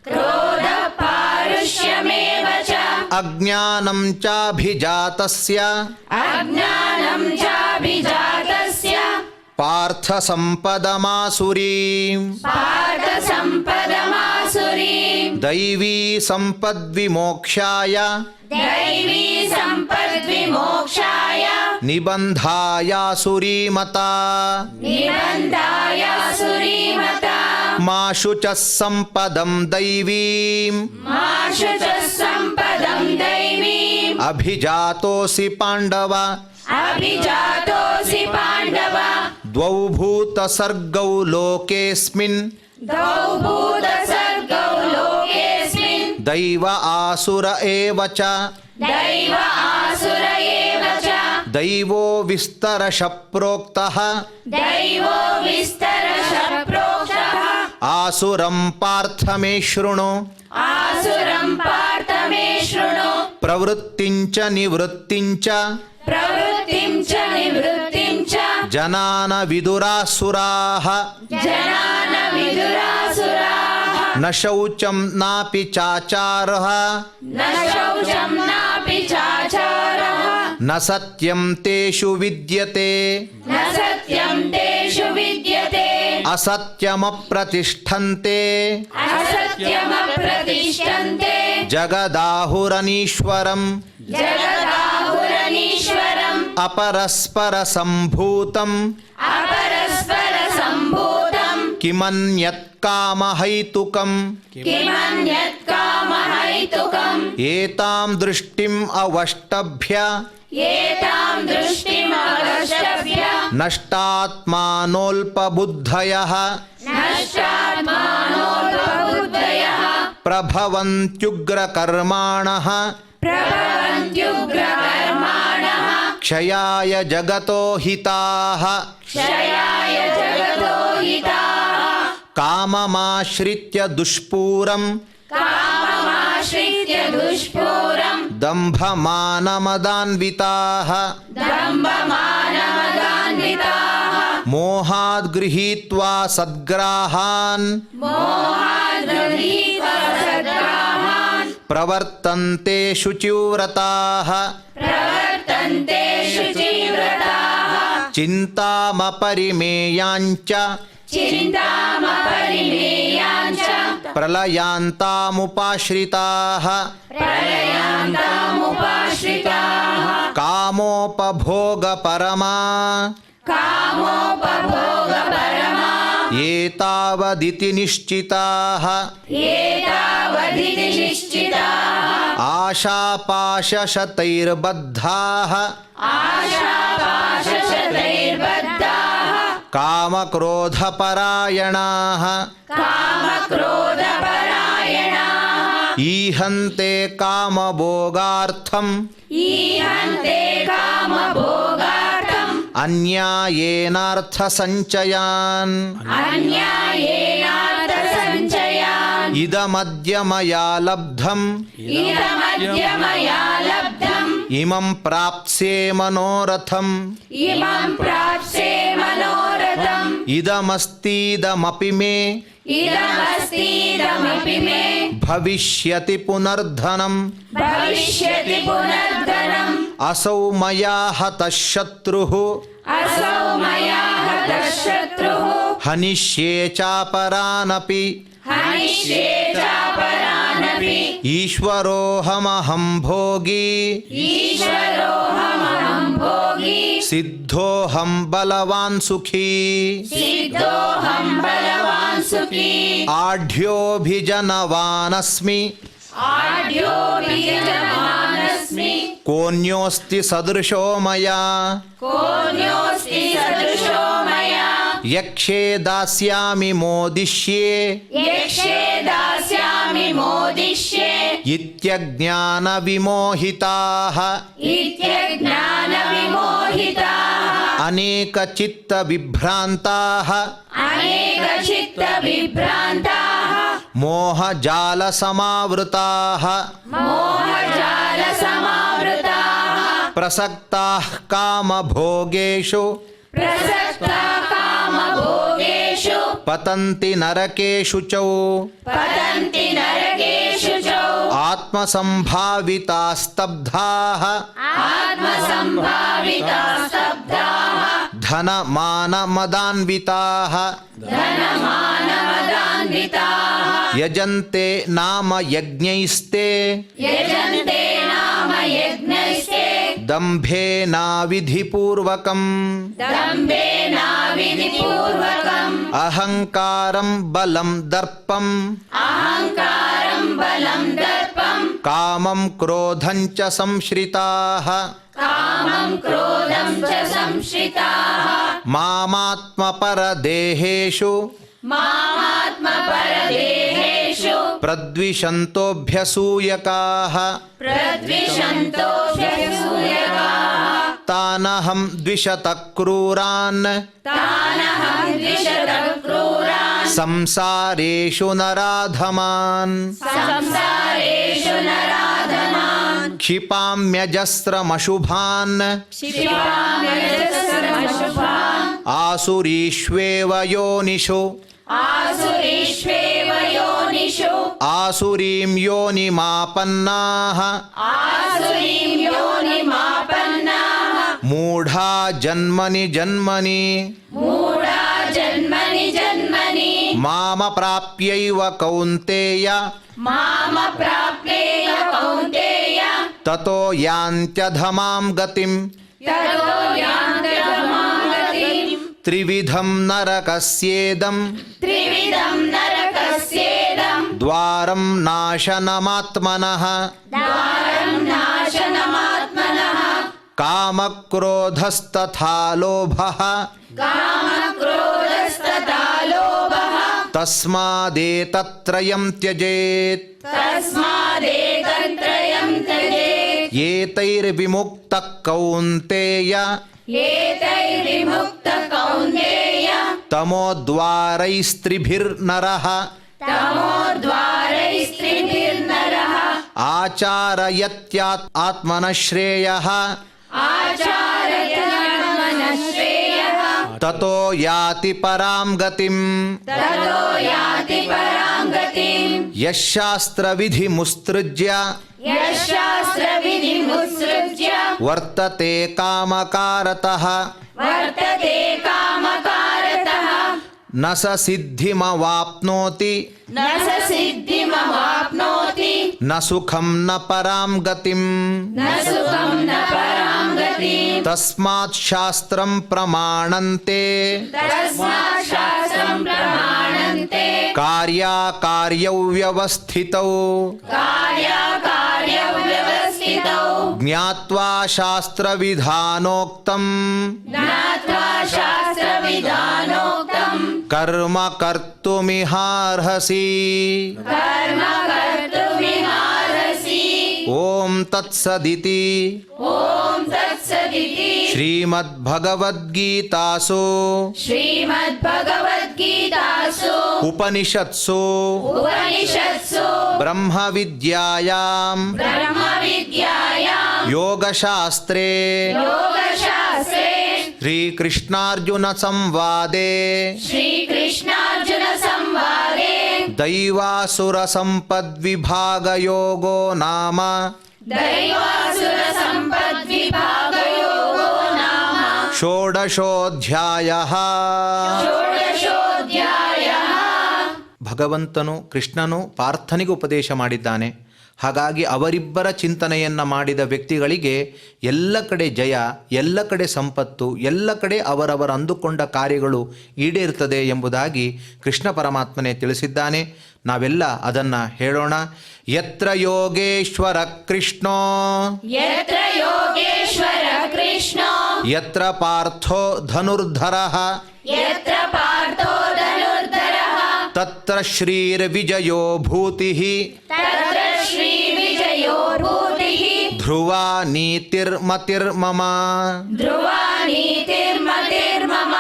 क्रोधः पारुष्यमेव च ಅಜ್ಞಾನಂ ಚಾಭಿಜಾತಸ್ಯ अज्ञानं चाभिजातस्य ಪಾರ್ಥ ಸಂಪದಮಾಸುರೀಂ पार्थसम्पदमासुरीम् ದೈವೀ ಸಂಪದ್ವಿಮೋಕ್ಷಾಯ दैवी सम्पद्विमोक्षाय ನಿಬಂಧಾಯಾಸುರೀಮತಾ निबन्धायासुरीमता ಮಾ ಶುಚಃ ಸಂಪದಂ ದೈವೀಂ माशु च सम्पदम् दैवीम् ಅಭಿಜಾತೋಸಿ ಪಾಂಡವ अभिजातोऽसि पाण्डव ದ್ವೌ ಭೂತಸರ್ಗೌ ಲೋಕೇಸ್ಮಿನ್ द्वौ भूतसर्गौ लोकेऽस्मिन् ದೈವ ಆಸುರ ಏವ ಚ दैव आसुर एव च ದೈವೋ ವಿಸ್ತರಶ ಪ್ರೋಕ್ತಃ दैवो विस्तरशः प्रोक्तः ಆಸುರಂ ಪಾರ್ಥ ಮೇ ಶೃಣು आसुरं पार्थ मे शृणु ಪ್ರವೃತ್ತಿಂಚ ನಿವೃತ್ತಿಂಚ प्रवृत्तिं च निवृत्तिं च ಜನಾನ ವಿದುರಾಸುರಾಃ जनान विदुरासुराः ನ ಶೌಚಂ ನಾಪಿ ಚಾಚಾರಃ न शौचं नापि चाचारः ನ ಸತ್ಯಂ ತೇಷು ವಿದ್ಯತೆ न सत्यं तेषु विद्यते ಅಸತ್ಯಮಪ್ರತಿಷ್ಠಂತೆ असत्यमप्रतिष्ठन्ते ಜಗದಾಹುರನೀಶ್ವರಂ जगदाहुरनीश्वरम् ಅಪರಸ್ಪರ ಸಂಭೂತಂ अपरस्परसम्भूतम् ಕಿಮನ್ಯತ್ ಕಾಮಹೈತುಕಂ किमन्यत् कामहैतुकम् ಏತಾಂ ದೃಷ್ಟಿಂ ಅವಷ್ಟಭ್ಯ एतां दृष्टिमवष्टभ्य ನಷ್ಟಾತ್ಮಾನೋಲ್ಪಬುದ್ಧಯಃ नष्टात्मानोपबुद्धयः ಪ್ರಭವಂತ್ಯುಗ್ರಕರ್ಮಾಣಃ प्रभवन्त्युग्रकर्माणः ಕ್ಷಯಾಯ ಜಗತೋ ಹಿತಾಃ क्षयाय जगतो हिताः ಕಾಮಮಾಶ್ರಿತ್ಯ ದುಷ್ಪೂರಂ काममाश्रित्य दुष्पूरम् ದಂಭಮಾನಮದಾನ್ವಿತಾಃ दम्भमानमदान्विताः ಮೋಹಾದ್ ಗೃಹೀತ್ವಾ ಸದ್ಗ್ರಾಹಾನ್ मोहाद्गृहीत्वा सद्ग्राहान् ಪ್ರವರ್ತಂತೆ ಶುಚಿವ್ರತಾಃ प्रवर्तन्ते शुचिव्रताः ಚಿಂತಾಮಪರಿಮೇಯಾಂಚ चिन्तामपरिमेयाञ्च ಪ್ರಲಯಾಂತಾಮುಪಾಶ್ರಿತಾಃ प्रलयान्तामुपाश्रिताः ಕಾಮೋಪಭೋಗಪರಮಾ कामोपभोगपरमा ಏತಾವದಿತಿ ನಿಶ್ಚಿತಾಃ एतावदिति निश्चिताः ಆಶಾಪಾಶಶತೈರ್ಬದ್ಧಾಃ आशापाशशतैर्बद्धाः ಕಾಮಕ್ರೋಧಪರಾಯಣಾಃ कामक्रोधपरायणाः ಈಹಂತೆ ಕಾಮಭೋಗಾರ್ಥಂ ईहन्ते कामभोगार्थम् ಅನ್ಯಾಯೇನಾರ್ಥಸಂಚಯಾನ್ अन्यायेनार्थसञ्चयान् ಇದಮದ್ಯ ಮಯಾ ಲಬ್ಧಂ इदमद्य मया लब्धम् ಇಮಂ ಪ್ರಾಪ್ಸ್ಯೆ ಮನೋರಥಂ इमं प्राप्स्ये मनोरथम् ಇದಮಸ್ತೀದಮಪಿ ಮೇ इदमस्तीदमपि मे भविष्यति पुनर्धनम् भविष्यति पुनर्धनम् असौ मया हतः शत्रुः असौ मया हतः शत्रुः हनिष्ये चापरानपि हनिष्ये चापरानपि ईश्वरोऽहमहं भोगी ईश्वरोऽहमहं भोगी सिद्धोऽहं बलवान् सुखी सिद्धोऽहं बलवान् सुखी आढ्योऽभिजनवानस्मि आढ्योऽभिजनवानस्मि कोऽन्योऽस्ति सदृशो मया कोऽन्योऽस्ति सदृशो मया यक्षे दास्यामि मोदिष्ये यक्षे दास्यामि मोदिष्ये इत्यज्ञानविमोहिताः इत्यज्ञानविमोहिताः अनेकचित्तविभ्रान्ताः अनेकचित्तविभ्रान्ताः मोहजालसमावृताः मोहजालसमावृताः प्रसक्ताः कामभोगेषु प्रसक्ता कामभोगेषु पतन्ति नरकेषु च पतन्ति नरकेषु च आत्मसम्भाविताः स्तब्धाः आत्मसम्भाविताः स्तब्धाः धनमानमदान्विताः धनमानमदान्विताः यजन्ते नाम यज्ञैस्ते यजन्ते नाम यज्ञैस्ते दम्भेनाविधिपूर्वकम् दम्भेनाविधिपूर्वकम् अहङ्कारं बलं दर्पम् अहङ्कारं बलं दर्पं कामं क्रोधं च संश्रिताः कामं क्रोधं च संश्रिताः मामात्मपरदेहेषु मामात्मपरदेहेषु प्रद्विषन्तोऽभ्यसूयकाः प्रद्विषन्तोऽभ्यसूयकाः तानहं द्विषतः क्रूरान् तानहं द्विषतः क्रूरान् संसारेषु नराधमान् संसारेषु नराधमान् क्षिपाम्यजस्रमशुभान् क्षिपाम्यजस्रमशुभान् आसुरीष्वेव योनिषु आसुरीष्वेव योनिषु आसुरीं योनिमापन्नाः आसुरीं योनिमापन्नाः मूढा जन्मनि जन्मनि मूढा जन्मनि जन्मनि मामप्राप्यैव कौन्तेय मामप्राप्येय कौन्तेय ततो यान्त्यधमां गतिम् ततो यान्त्यधमां गतिम् त्रिविधं नरकस्येदं त्रिविधं नरकस्येदं द्वारं नाशनमात्मनः द्वारं नाशनमात्मनः कामक्रोधस्तथा लोभः कामक्रोधस्तथा लोभः तस्मादेतत्त्रयं त्यजेत् तस्मादेतत्त्रयं त्यजेत् एतैर्विमुक्तः कौन्तेय एतैर्विमुक्तः कौन्तेय तमोद्वारैस्त्रिभिर्नरः तमोद्वारैस्त्रिभिर्नरः आचारयत्यात्मनः श्रेयः आचार्यमनश्रेयः ततो याति परां गतिम् ततो याति परां गतिम् यः शास्त्रविधिमुत्सृज्य यः शास्त्रविधिमुत्सृज्य वर्तते कामकारतः वर्तते कामकारतः न स सिद्धिमवाप्नोति न स सिद्धिमवाप्नोति न सुखं न परां गतिम् न सुखं न परां गतिम् तस्मात् शास्त्रं प्रमाणन्ते तस्मात् शास्त्रं प्रमाणन्ते कार्याकार्यौ व्यवस्थितौ कार्याकार्यव्यवस्थितौ ज्ञात्वा शास्त्रविधानोक्तम् ज्ञात्वा शास्त्रविधानोक्तं कर्म कर्तुमिहार्हसि कर्म कर्तुमिहार्हसि ॐ तत्सदिति ॐ तत्सदिति श्रीमद्भगवद्गीतासु श्रीमद्भगवद्गीतासु उपनिषत्सु उपनिषत्सु ब्रह्मविद्यायां ब्रह्मविद्यायां योगशास्त्रे योगशास्त्रे श्रीकृष्णार्जुनसंवादे श्रीकृष्णार्जुनसंवादे ದೈವಾಸುರ ಸಂಪದ್ವಿಭಾಗಯೋಗೋ ನಾಮ दैवासुर सम्पद्विभागयोगो नाम ಷೋಡಶೋಧ್ಯಾಯಃ. षोडशोऽध्यायः. ಭಗವಂತನು ಕೃಷ್ಣನು ಪಾರ್ಥನಿಗೆ ಉಪದೇಶ ಮಾಡಿದ್ದಾನೆ. ಹಾಗಾಗಿ ಅವರಿಬ್ಬರ ಚಿಂತನೆಯನ್ನು ಮಾಡಿದ ವ್ಯಕ್ತಿಗಳಿಗೆ ಎಲ್ಲ ಕಡೆ ಜಯ, ಎಲ್ಲ ಕಡೆ ಸಂಪತ್ತು, ಎಲ್ಲ ಕಡೆ ಅವರವರ ಅಂದುಕೊಂಡ ಕಾರ್ಯಗಳು ಈಡೇರ್ತದೆ ಎಂಬುದಾಗಿ ಕೃಷ್ಣ ಪರಮಾತ್ಮನೇ ತಿಳಿಸಿದ್ದಾನೆ. ನಾವೆಲ್ಲ ಅದನ್ನು ಹೇಳೋಣ. ಯತ್ರ ಯೋಗೇಶ್ವರ ಕೃಷ್ಣೋ यत्र योगेश्वर कृष्णो ಯತ್ರ ಪಾರ್ಥೋ ಧನುರ್ಧರಃ यत्र पार्थो धनुर्धरः ತತ್ರ ಶ್ರೀರ್ವಿಜಯೋ ಭೂತಿಃ तत्र श्रीविजयो भूतिः ಧ್ರುವಾ ನೀತಿರ್ಮತಿರ್ಮಮ. ध्रुवा नीतिर्मतिर्मम.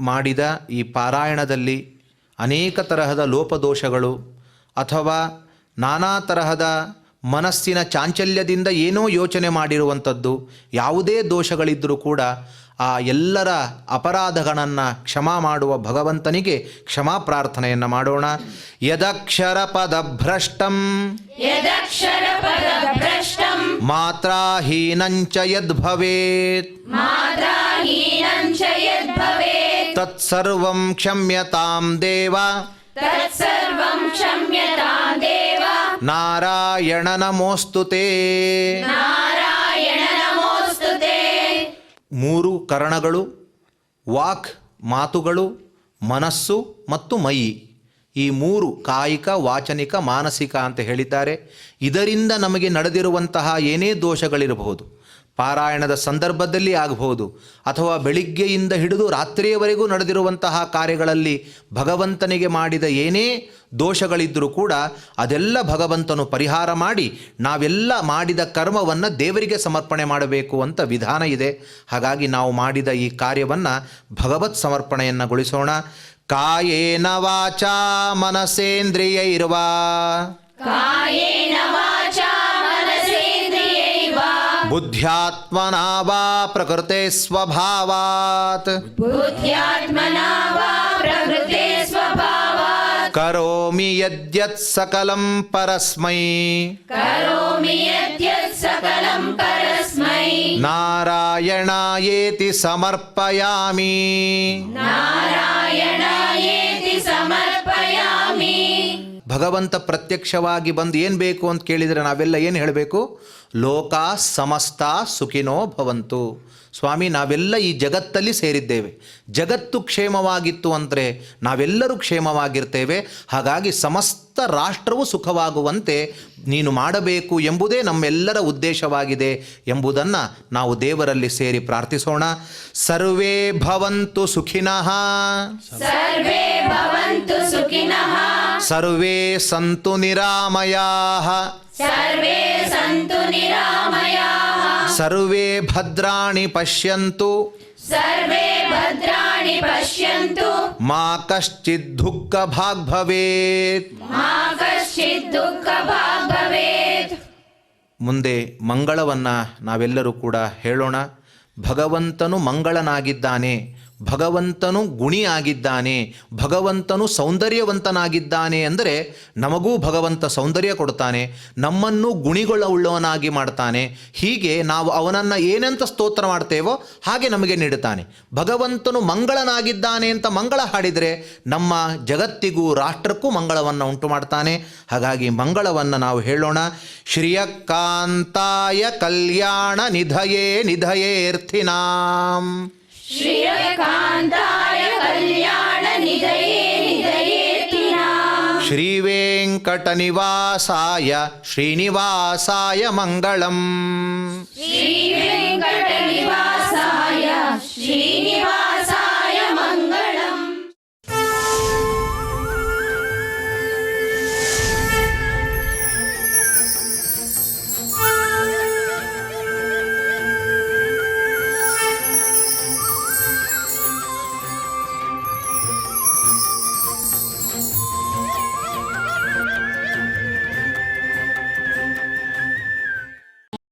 ಮಾಡಿದ ಈ ಪಾರಾಯಣದಲ್ಲಿ ಅನೇಕ ತರಹದ ಲೋಪದೋಷಗಳು ಅಥವಾ ನಾನಾ ತರಹದ ಮನಸ್ಸಿನ ಚಾಂಚಲ್ಯದಿಂದ ಏನೋ ಯೋಚನೆ ಮಾಡಿರುವಂಥದ್ದು ಯಾವುದೇ ದೋಷಗಳಿದ್ದರೂ ಕೂಡ ಆ ಎಲ್ಲರ ಅಪರಾಧಗಳನ್ನು ಕ್ಷಮಾ ಮಾಡುವ ಭಗವಂತನಿಗೆ ಕ್ಷಮಾ ಪ್ರಾರ್ಥನೆಯನ್ನು ಮಾಡೋಣ. ಯದಕ್ಷರ ಪದಭ್ರಷ್ಟಂ यदक्षरपदभ्रष्टं ಮಾತ್ರಾಹೀನಂಚ ಯದ್ಭವೇತ್ मात्राहीनं च यद्भवेत् ತತ್ಸರ್ವಂ ಕ್ಷಮ್ಯತಾಂ ದೇವ तत्सर्वं क्षम्यतां देव. ನಾರಾಯಣ ನಮೋಸ್ತುತೇ. नारायण नमोऽस्तु ते. ಮೂರು ಕರಣಗಳು, ವಾಕ್ ಮಾತುಗಳು, ಮನಸ್ಸು ಮತ್ತು ಮೈ, ಈ ಮೂರು ಕಾಯಿಕ ವಾಚನಿಕ ಮಾನಸಿಕ ಅಂತ ಹೇಳಿದ್ದಾರೆ. ಇದರಿಂದ ನಮಗೆ ನಡೆದಿರುವಂತಹ ಏನೇ ದೋಷಗಳಿರಬಹುದು, ಪಾರಾಯಣದ ಸಂದರ್ಭದಲ್ಲಿ ಆಗಬಹುದು ಅಥವಾ ಬೆಳಿಗ್ಗೆಯಿಂದ ಹಿಡಿದು ರಾತ್ರಿಯವರೆಗೂ ನಡೆದಿರುವಂತಹ ಕಾರ್ಯಗಳಲ್ಲಿ ಭಗವಂತನಿಗೆ ಮಾಡಿದ ಏನೇ ದೋಷಗಳಿದ್ದರೂ ಕೂಡ ಅದೆಲ್ಲ ಭಗವಂತನು ಪರಿಹಾರ ಮಾಡಿ ನಾವೆಲ್ಲ ಮಾಡಿದ ಕರ್ಮವನ್ನು ದೇವರಿಗೆ ಸಮರ್ಪಣೆ ಮಾಡಬೇಕು ಅಂತ ವಿಧಾನ ಇದೆ. ಹಾಗಾಗಿ ನಾವು ಮಾಡಿದ ಈ ಕಾರ್ಯವನ್ನು ಭಗವತ್ ಸಮರ್ಪಣೆಯನ್ನುಗೊಳಿಸೋಣ. ಕಾಯೇನ ವಾಚಾ ಮನಸೇಂದ್ರಿಯೈರ್ವಾ कायेन वाचा मनसेन्द्रियैर्वा ಬುದ್ಧ್ಯಾತ್ಮನಾ ವಾ ಪ್ರಕೃತೆ ಸ್ವಭಾವಾತ್ बुद्ध्यात्मना वा प्रकृते स्वभावात् ಕರೋಮಿ ಯದ್ಯತ್ ಸಕಲಂ ಪರಸ್ಮೈ करोमि यद्यत् सकलं परस्मै ನಾರಾಯಣಾಯೇತಿ ಸಮರ್ಪಯಾಮಿ. नारायणायेति समर्पयामि. ಭಗವಂತ ಪ್ರತ್ಯಕ್ಷವಾಗಿ ಬಂದು ಏನು ಬೇಕು ಅಂತ ಕೇಳಿದರೆ ನಾವೆಲ್ಲ ಏನು ಹೇಳಬೇಕು? ಲೋಕಾ ಸಮಸ್ತ ಸುಖಿನೋ ಭವಂತು. ಸ್ವಾಮಿ, ನಾವೆಲ್ಲ ಈ ಜಗತ್ತಲ್ಲಿ ಸೇರಿದ್ದೇವೆ. ಜಗತ್ತು ಕ್ಷೇಮವಾಗಿತ್ತು ಅಂದರೆ ನಾವೆಲ್ಲರೂ ಕ್ಷೇಮವಾಗಿರ್ತೇವೆ. ಹಾಗಾಗಿ ಸಮಸ್ತ ರಾಷ್ಟ್ರವು ಸುಖವಾಗುವಂತೆ ನೀನು ಮಾಡಬೇಕು ಎಂಬುದೇ ನಮ್ಮೆಲ್ಲರ ಉದ್ದೇಶವಾಗಿದೆ ಎಂಬುದನ್ನು ನಾವು ದೇವರಲ್ಲಿ ಸೇರಿ ಪ್ರಾರ್ಥಿಸೋಣ. ಸರ್ವೇ ಭವಂತು ಸುಖಿನಃ, सर्वे भवन्तु सुखिनः, ಸರ್ವೇ ಸಂತು ನಿರಾಮಯಾಃ, सर्वे सन्तु निरामयाः, ಸರ್ವೇ ಭದ್ರಾಣಿ ಪಶ್ಯಂತು, सर्वे भद्राणि पश्यन्तु, ಮಾ ಕಶ್ಚಿತ್ ದುಃಖ ಭಾಗ್ ಭವೇತ್. मा कश्चित् दुःखभाग् भवेत्. ಮುಂದೆ ಮಂಗಳವನ್ನು ನಾವೆಲ್ಲರೂ ಕೂಡ ಹೇಳೋಣ. ಭಗವಂತನು ಮಂಗಳನಾಗಿದ್ದಾನೆ, ಭಗವಂತನು ಗುಣಿಯಾಗಿದ್ದಾನೆ, ಭಗವಂತನು ಸೌಂದರ್ಯವಂತನಾಗಿದ್ದಾನೆ ಅಂದರೆ ನಮಗೂ ಭಗವಂತ ಸೌಂದರ್ಯ ಕೊಡ್ತಾನೆ, ನಮ್ಮನ್ನು ಗುಣಿಗೊಳ್ಳುವವನಾಗಿ ಮಾಡ್ತಾನೆ. ಹೀಗೆ ನಾವು ಅವನನ್ನು ಏನಂತ ಸ್ತೋತ್ರ ಮಾಡ್ತೇವೋ ಹಾಗೆ ನಮಗೆ ನೀಡುತ್ತಾನೆ. ಭಗವಂತನು ಮಂಗಳನಾಗಿದ್ದಾನೆ ಅಂತ ಮಂಗಳ ಹಾಡಿದರೆ ನಮ್ಮ ಜಗತ್ತಿಗೂ ರಾಷ್ಟ್ರಕ್ಕೂ ಮಂಗಳವನ್ನು ಉಂಟು ಮಾಡ್ತಾನೆ. ಹಾಗಾಗಿ ಮಂಗಳವನ್ನು ನಾವು ಹೇಳೋಣ. ಶ್ರಿಯಕಾಂತಾಯ ಕಲ್ಯಾಣ ನಿಧಯೇ ನಿಧಯೇರ್ಥಿನಾಂ, श्रीकान्ताय कल्याणनिधये निधयेतिनां, ಶ್ರೀವೆಂಕಟನಿವಾಸಾಯ ಶ್ರೀನಿವಾಸಾಯ ಮಂಗಳಂ. श्रीवेङ्कटनिवासाय